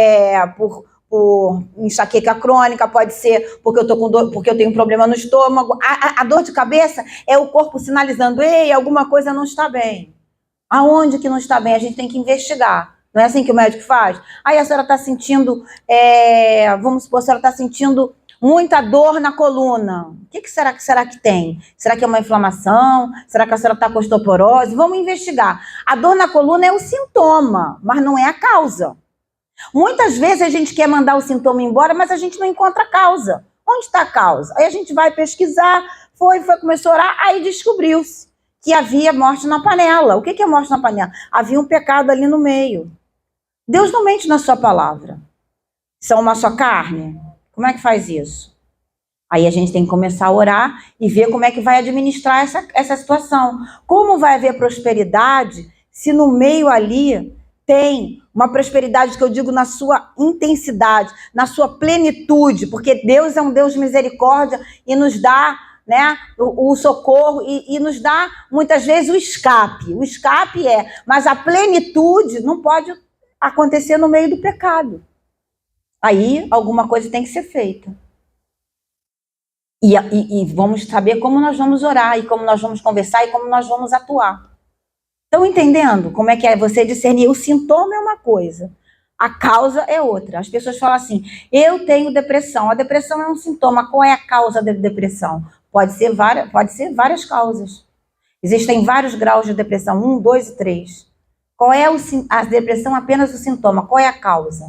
por enxaqueca crônica, pode ser porque eu tô com dor, porque eu tenho um problema no estômago. A dor de cabeça é o corpo sinalizando, ei, alguma coisa não está bem. Aonde que não está bem? A gente tem que investigar. Não é assim que o médico faz? Aí a senhora está sentindo, vamos supor, a senhora está sentindo muita dor na coluna. O que será que tem? Será que é uma inflamação? Será que a senhora está com osteoporose? Vamos investigar. A dor na coluna é o sintoma, mas não é a causa. Muitas vezes a gente quer mandar o sintoma embora, mas a gente não encontra a causa. Onde está a causa? Aí a gente vai pesquisar, começou a orar, aí descobriu-se que havia morte na panela. O que é morte na panela? Havia um pecado ali no meio. Deus não mente na sua palavra. São uma só carne? Como é que faz isso? Aí a gente tem que começar a orar e ver como é que vai administrar essa situação. Como vai haver prosperidade se no meio ali tem uma prosperidade que eu digo na sua intensidade, na sua plenitude, porque Deus é um Deus de misericórdia e nos dá, né, o socorro e nos dá muitas vezes o escape. O escape mas a plenitude não pode acontecer no meio do pecado. Aí alguma coisa tem que ser feita. E vamos saber como nós vamos orar, e como nós vamos conversar, e como nós vamos atuar. Estão entendendo como é que é você discernir? O sintoma é uma coisa, a causa é outra. As pessoas falam assim, eu tenho depressão. A depressão é um sintoma. Qual é a causa da depressão? Pode ser várias causas. Existem vários graus de depressão, 1, 2 e 3. Qual é a depressão? Apenas o sintoma. Qual é a causa?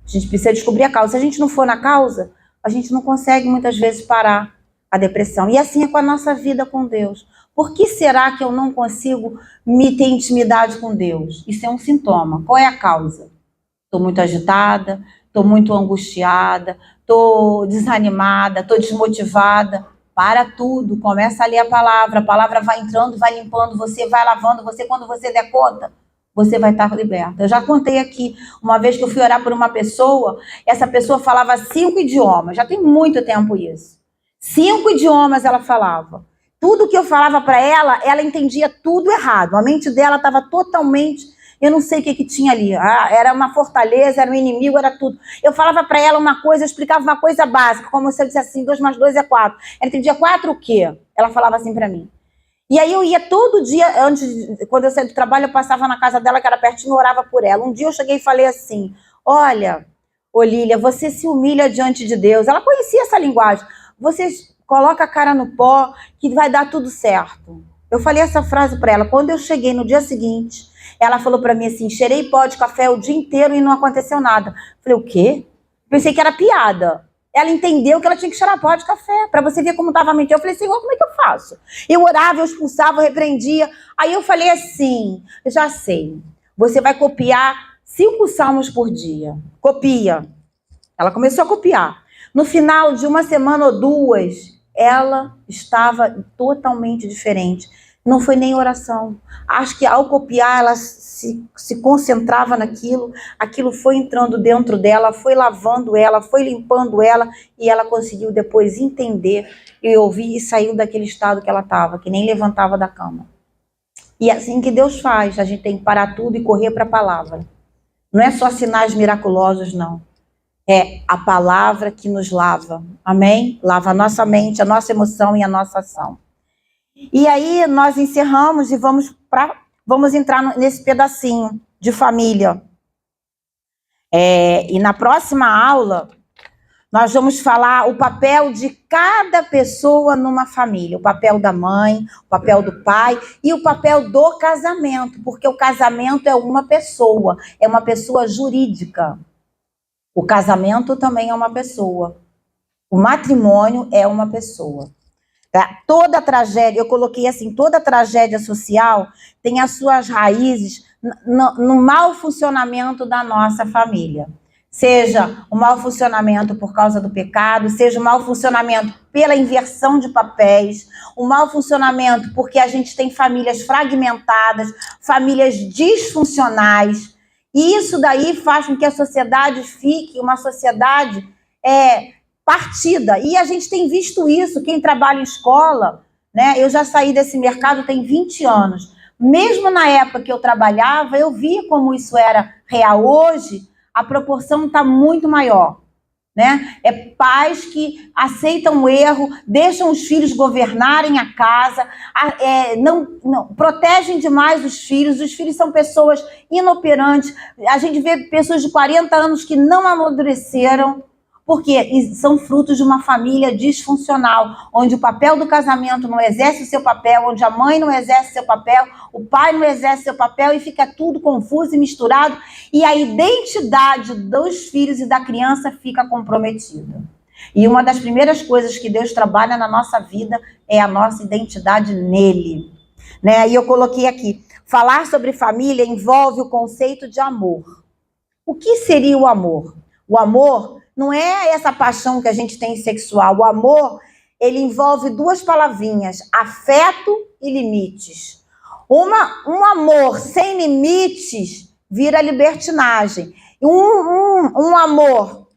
A gente precisa descobrir a causa. Se a gente não for na causa, a gente não consegue muitas vezes parar a depressão. E assim é com a nossa vida com Deus. Por que será que eu não consigo me ter intimidade com Deus? Isso é um sintoma. Qual é a causa? Estou muito agitada, estou muito angustiada, estou desanimada, estou desmotivada. Para tudo, começa a ler a palavra vai entrando, vai limpando você, vai lavando você. Quando você der conta, você vai estar liberta. Eu já contei aqui, uma vez que eu fui orar por uma pessoa, essa pessoa falava 5 idiomas, já tem muito tempo isso. 5 idiomas ela falava. Tudo que eu falava para ela entendia tudo errado. A mente dela estava totalmente... Eu não sei o que tinha ali. Era uma fortaleza, era um inimigo, era tudo. Eu falava para ela uma coisa, eu explicava uma coisa básica, como se eu dissesse assim, 2 mais 2 é 4. Ela entendia 4 o quê? Ela falava assim para mim. E aí eu ia todo dia, quando eu saía do trabalho, eu passava na casa dela, que era pertinho, e orava por ela. Um dia eu cheguei e falei assim, olha, Lília, você se humilha diante de Deus. Ela conhecia essa linguagem. Você coloca a cara no pó, que vai dar tudo certo. Eu falei essa frase para ela. Quando eu cheguei no dia seguinte, ela falou para mim assim, cheirei pó de café o dia inteiro e não aconteceu nada. Falei, o quê? Pensei que era piada. Ela entendeu que ela tinha que cheirar pó de café, para você ver como estava a mente. Eu falei, Senhor, como é que eu faço? Eu orava, eu expulsava, eu repreendia. Aí eu falei assim, já sei, você vai copiar 5 salmos por dia. Copia. Ela começou a copiar. No final de uma semana ou 2, ela estava totalmente diferente. Não foi nem oração. Acho que ao copiar, ela se concentrava naquilo, aquilo foi entrando dentro dela, foi lavando ela, foi limpando ela, e ela conseguiu depois entender e ouvir e saiu daquele estado que ela estava, que nem levantava da cama. E é assim que Deus faz, a gente tem que parar tudo e correr para a palavra. Não é só sinais miraculosos, não. É a palavra que nos lava, amém? Lava a nossa mente, a nossa emoção e a nossa ação. E aí nós encerramos e vamos entrar nesse pedacinho de família. E na próxima aula, nós vamos falar o papel de cada pessoa numa família. O papel da mãe, o papel do pai e o papel do casamento. Porque o casamento é uma pessoa jurídica. O casamento também é uma pessoa. O matrimônio é uma pessoa. Toda tragédia, eu coloquei assim, toda tragédia social tem as suas raízes no mau funcionamento da nossa família. Seja o mau funcionamento por causa do pecado, seja o mau funcionamento pela inversão de papéis, o mau funcionamento porque a gente tem famílias fragmentadas, famílias disfuncionais, e isso daí faz com que a sociedade fique uma sociedade partida, e a gente tem visto isso, quem trabalha em escola, né? Eu já saí desse mercado tem 20 anos, mesmo na época que eu trabalhava, eu via como isso era real. Hoje, a proporção está muito maior, né? Pais que aceitam o erro, deixam os filhos governarem a casa, não protegem demais os filhos são pessoas inoperantes, a gente vê pessoas de 40 anos que não amadureceram, porque são frutos de uma família disfuncional, onde o papel do casamento não exerce o seu papel, onde a mãe não exerce o seu papel, o pai não exerce o seu papel, e fica tudo confuso e misturado, e a identidade dos filhos e da criança fica comprometida. E uma das primeiras coisas que Deus trabalha na nossa vida é a nossa identidade nele, né? E eu coloquei aqui, falar sobre família envolve o conceito de amor. O que seria o amor? O amor não é essa paixão que a gente tem sexual. O amor, ele envolve 2 palavrinhas, afeto e limites. Um amor sem limites vira libertinagem. Um amor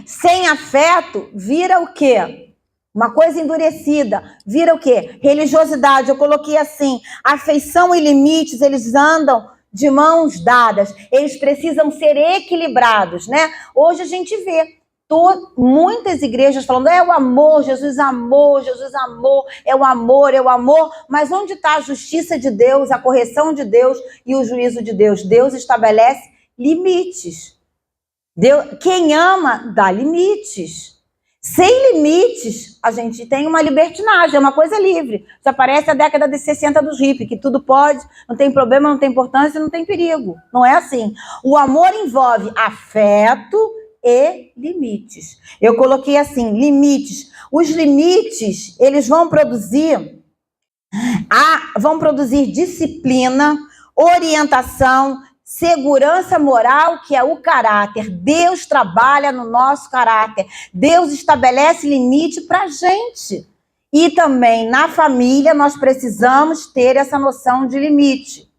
sem afeto vira o quê? Uma coisa endurecida. Vira o quê? Religiosidade. Eu coloquei assim, afeição e limites, eles andam de mãos dadas, eles precisam ser equilibrados, né? Hoje a gente vê muitas igrejas falando, é o amor, Jesus amor, é o amor, mas onde está a justiça de Deus, a correção de Deus e o juízo de Deus? Deus estabelece limites. Quem ama, dá limites. Sem limites, a gente tem uma libertinagem, é uma coisa livre. Isso aparece a década de 60 dos hippies, que tudo pode, não tem problema, não tem importância, não tem perigo. Não é assim. O amor envolve afeto e limites. Eu coloquei assim, limites. Os limites, eles vão produzir disciplina, orientação, segurança moral, que é o caráter. Deus trabalha no nosso caráter. Deus estabelece limite para a gente. E também na família nós precisamos ter essa noção de limite.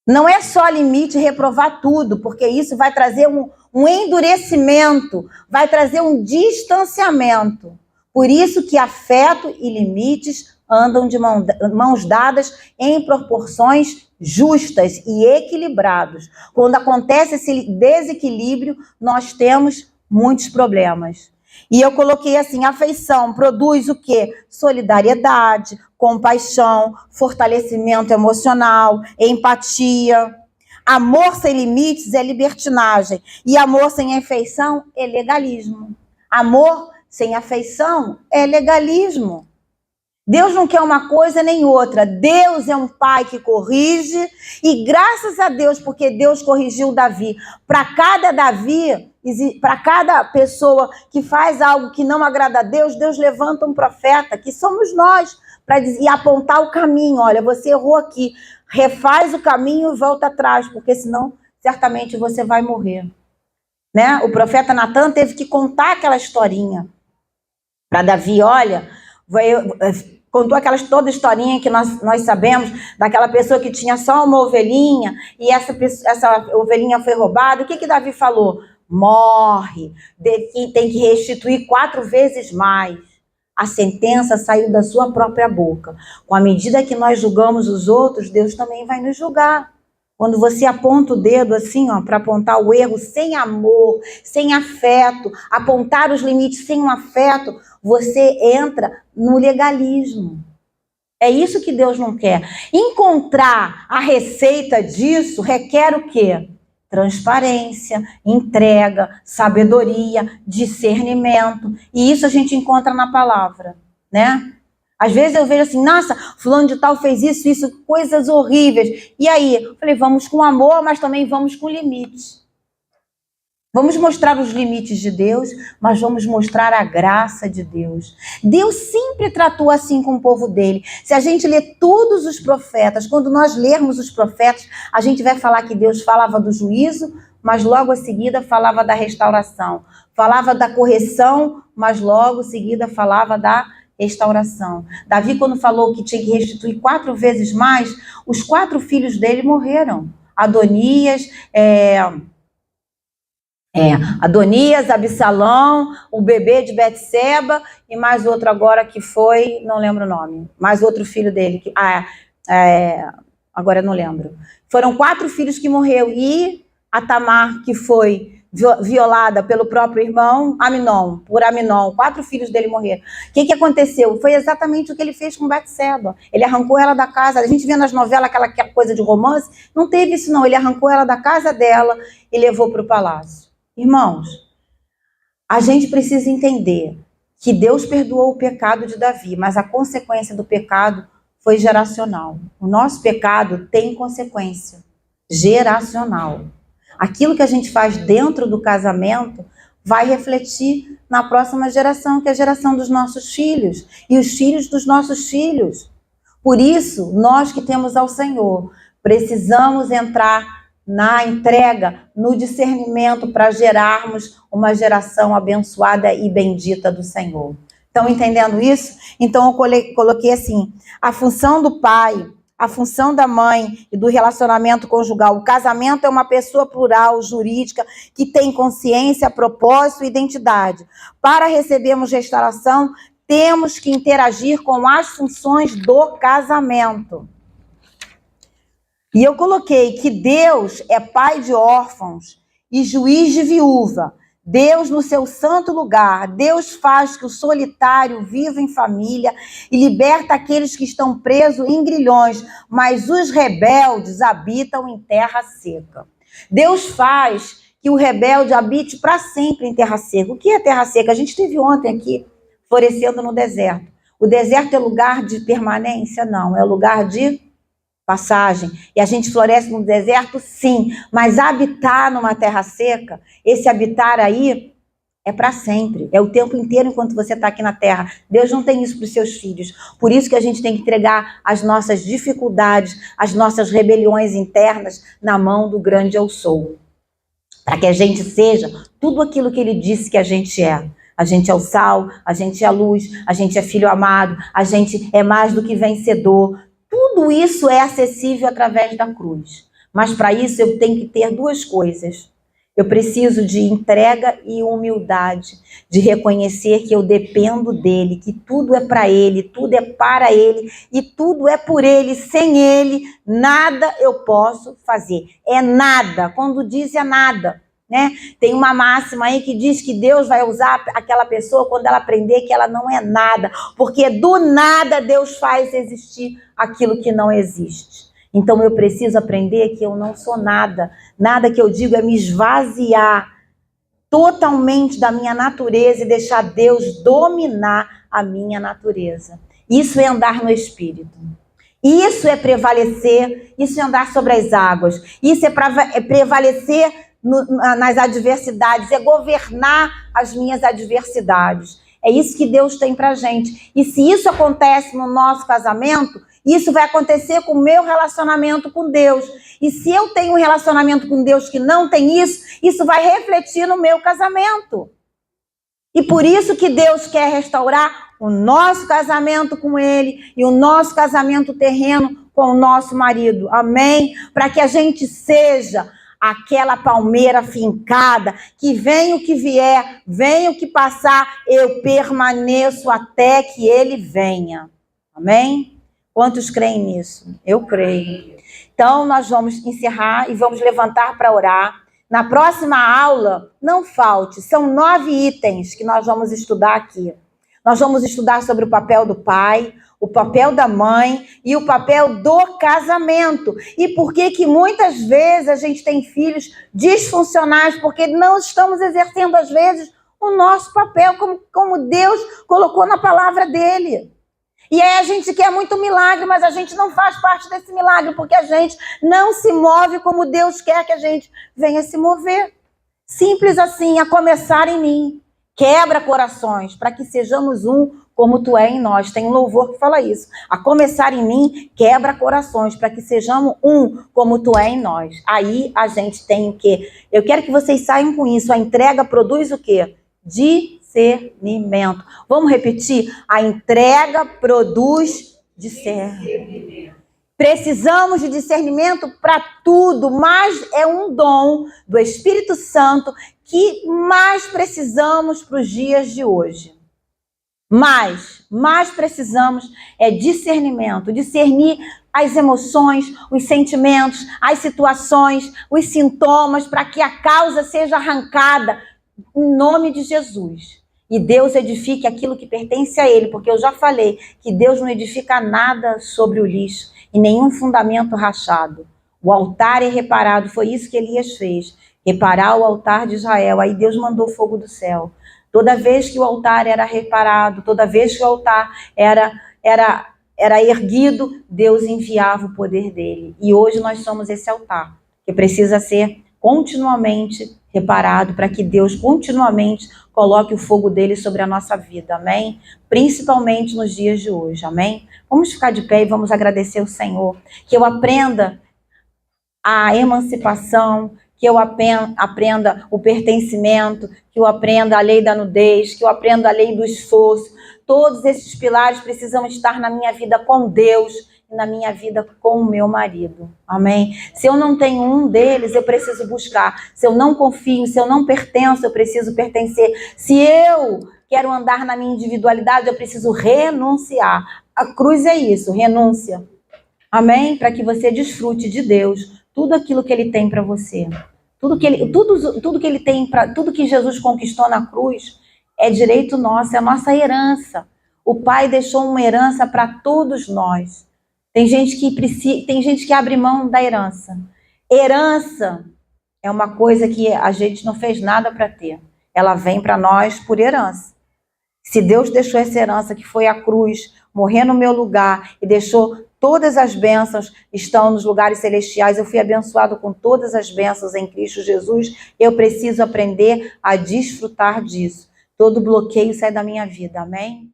Não é só limite reprovar tudo, porque isso vai trazer um endurecimento, vai trazer um distanciamento. Por isso que afeto e limites andam de mãos dadas em proporções justas e equilibrados. Quando acontece esse desequilíbrio, nós temos muitos problemas. E eu coloquei assim, afeição produz o quê? Solidariedade, compaixão, fortalecimento emocional, empatia. Amor sem limites é libertinagem. E amor sem afeição é legalismo. Amor sem afeição é legalismo. Deus não quer uma coisa nem outra. Deus é um pai que corrige e graças a Deus, porque Deus corrigiu Davi. Para cada pessoa que faz algo que não agrada a Deus, Deus levanta um profeta, que somos nós, para apontar o caminho. Olha, você errou aqui, refaz o caminho e volta atrás, porque senão certamente você vai morrer. Né? O profeta Natan teve que contar aquela historinha para Davi, olha... Contou toda a historinha que nós sabemos, daquela pessoa que tinha só uma ovelhinha, e essa ovelhinha foi roubada. O que Davi falou? Morre, tem que restituir 4 vezes mais. A sentença saiu da sua própria boca. Com a medida que nós julgamos os outros, Deus também vai nos julgar. Quando você aponta o dedo assim, ó, para apontar o erro sem amor, sem afeto, apontar os limites sem um afeto, você entra no legalismo. É isso que Deus não quer. Encontrar a receita disso requer o quê? Transparência, entrega, sabedoria, discernimento. E isso a gente encontra na palavra, né? Às vezes eu vejo assim, nossa, fulano de tal fez isso, coisas horríveis. E aí? Eu falei, vamos com amor, mas também vamos com limites. Vamos mostrar os limites de Deus, mas vamos mostrar a graça de Deus. Deus sempre tratou assim com o povo dele. Se a gente lê todos os profetas, quando nós lermos os profetas, a gente vai falar que Deus falava do juízo, mas logo a seguida falava da restauração. Falava da correção, mas logo a seguida falava da restauração. Davi, quando falou que tinha que restituir 4 vezes mais, os 4 filhos dele morreram. Adonias, Absalão, o bebê de Betseba e mais outro agora que foi, não lembro o nome, mais outro filho dele, agora eu não lembro. Foram 4 filhos que morreram e a Tamar, que foi violada pelo próprio irmão, por Aminon, 4 filhos dele morreram. O que aconteceu? Foi exatamente o que ele fez com Betseba. Ele arrancou ela da casa, a gente vê nas novelas aquela coisa de romance, não teve isso não, ele arrancou ela da casa dela e levou para o palácio. Irmãos, a gente precisa entender que Deus perdoou o pecado de Davi, mas a consequência do pecado foi geracional. O nosso pecado tem consequência geracional. Aquilo que a gente faz dentro do casamento vai refletir na próxima geração, que é a geração dos nossos filhos e os filhos dos nossos filhos. Por isso, nós que temos ao Senhor, precisamos entrar na entrega, no discernimento para gerarmos uma geração abençoada e bendita do Senhor. Estão entendendo isso? Então eu coloquei assim, a função do pai, a função da mãe e do relacionamento conjugal. O casamento é uma pessoa plural, jurídica, que tem consciência, propósito e identidade. Para recebermos restauração, temos que interagir com as funções do casamento. E eu coloquei que Deus é pai de órfãos e juiz de viúva. Deus no seu santo lugar. Deus faz que o solitário viva em família e liberta aqueles que estão presos em grilhões, mas os rebeldes habitam em terra seca. Deus faz que o rebelde habite para sempre em terra seca. O que é terra seca? A gente teve ontem aqui, florescendo no deserto. O deserto é lugar de permanência? Não, é lugar de passagem. E a gente floresce no deserto? Sim, mas habitar numa terra seca, esse habitar aí é para sempre, é o tempo inteiro enquanto você está aqui na terra. Deus não tem isso para os seus filhos. Por isso que a gente tem que entregar as nossas dificuldades, as nossas rebeliões internas na mão do grande eu sou. Para que a gente seja tudo aquilo que ele disse que a gente é. A gente é o sal, a gente é a luz, a gente é filho amado, a gente é mais do que vencedor. Tudo isso é acessível através da cruz. Mas para isso eu tenho que ter duas coisas. Eu preciso de entrega e humildade, de reconhecer que eu dependo dele, que tudo é para ele, tudo é para ele e tudo é por ele. Sem ele, nada eu posso fazer. É nada. Quando diz é nada, né? Tem uma máxima aí que diz que Deus vai usar aquela pessoa quando ela aprender que ela não é nada, porque do nada Deus faz existir aquilo que não existe. Então eu preciso aprender que eu não sou nada. Nada que eu digo é me esvaziar totalmente da minha natureza e deixar Deus dominar a minha natureza. Isso é andar no Espírito. Isso é prevalecer, isso é andar sobre as águas. Isso é prevalecer nas adversidades, é governar as minhas adversidades. É isso que Deus tem pra gente. E se isso acontece no nosso casamento, isso vai acontecer com o meu relacionamento com Deus. E se eu tenho um relacionamento com Deus que não tem isso, isso vai refletir no meu casamento. E por isso que Deus quer restaurar o nosso casamento com Ele e o nosso casamento terreno com o nosso marido. Amém? Para que a gente seja aquela palmeira fincada, que venha o que vier, venha o que passar, eu permaneço até que Ele venha. Amém? Quantos creem nisso? Eu creio. Então, nós vamos encerrar e vamos levantar para orar. Na próxima aula, não falte, são 9 itens que nós vamos estudar aqui. Nós vamos estudar sobre o papel do pai, o papel da mãe e o papel do casamento. E por que muitas vezes a gente tem filhos disfuncionais, porque não estamos exercendo, às vezes, o nosso papel como Deus colocou na palavra dele. E aí a gente quer muito milagre, mas a gente não faz parte desse milagre, porque a gente não se move como Deus quer que a gente venha se mover. Simples assim, a começar em mim. Quebra corações, para que sejamos um como tu é em nós. Tem um louvor que fala isso. A começar em mim, quebra corações, para que sejamos um como tu é em nós. Aí a gente tem o quê? Eu quero que vocês saiam com isso. A entrega produz o quê? Discernimento. Vamos repetir? A entrega produz discernimento. Precisamos de discernimento para tudo, mas é um dom do Espírito Santo que mais precisamos para os dias de hoje. Mais precisamos é discernimento, discernir as emoções, os sentimentos, as situações, os sintomas, para que a causa seja arrancada em nome de Jesus. E Deus edifique aquilo que pertence a Ele, porque eu já falei que Deus não edifica nada sobre o lixo e nenhum fundamento rachado. O altar é reparado, foi isso que Elias fez, reparar o altar de Israel. Aí Deus mandou fogo do céu. Toda vez que o altar era reparado, toda vez que o altar era erguido, Deus enviava o poder dele. E hoje nós somos esse altar, que precisa ser continuamente reparado, para que Deus continuamente coloque o fogo dele sobre a nossa vida, amém? Principalmente nos dias de hoje, amém? Vamos ficar de pé e vamos agradecer ao Senhor, que eu aprenda a emancipação, que eu aprenda o pertencimento, que eu aprenda a lei da nudez, que eu aprenda a lei do esforço. Todos esses pilares precisam estar na minha vida com Deus, na minha vida com o meu marido, amém? Se eu não tenho um deles, eu preciso buscar. Se eu não confio, se eu não pertenço, eu preciso pertencer. Se eu quero andar na minha individualidade, eu preciso renunciar. A cruz é isso, renúncia, amém? Para que você desfrute de Deus, tudo aquilo que Ele tem para você. Tudo que Ele tem, tudo que Jesus conquistou na cruz é direito nosso, é a nossa herança. O Pai deixou uma herança para todos nós. Tem gente que abre mão da herança. Herança é uma coisa que a gente não fez nada para ter. Ela vem para nós por herança. Se Deus deixou essa herança que foi a cruz, morrer no meu lugar e deixou todas as bênçãos, estão nos lugares celestiais, eu fui abençoado com todas as bênçãos em Cristo Jesus, eu preciso aprender a desfrutar disso. Todo bloqueio sai da minha vida, amém?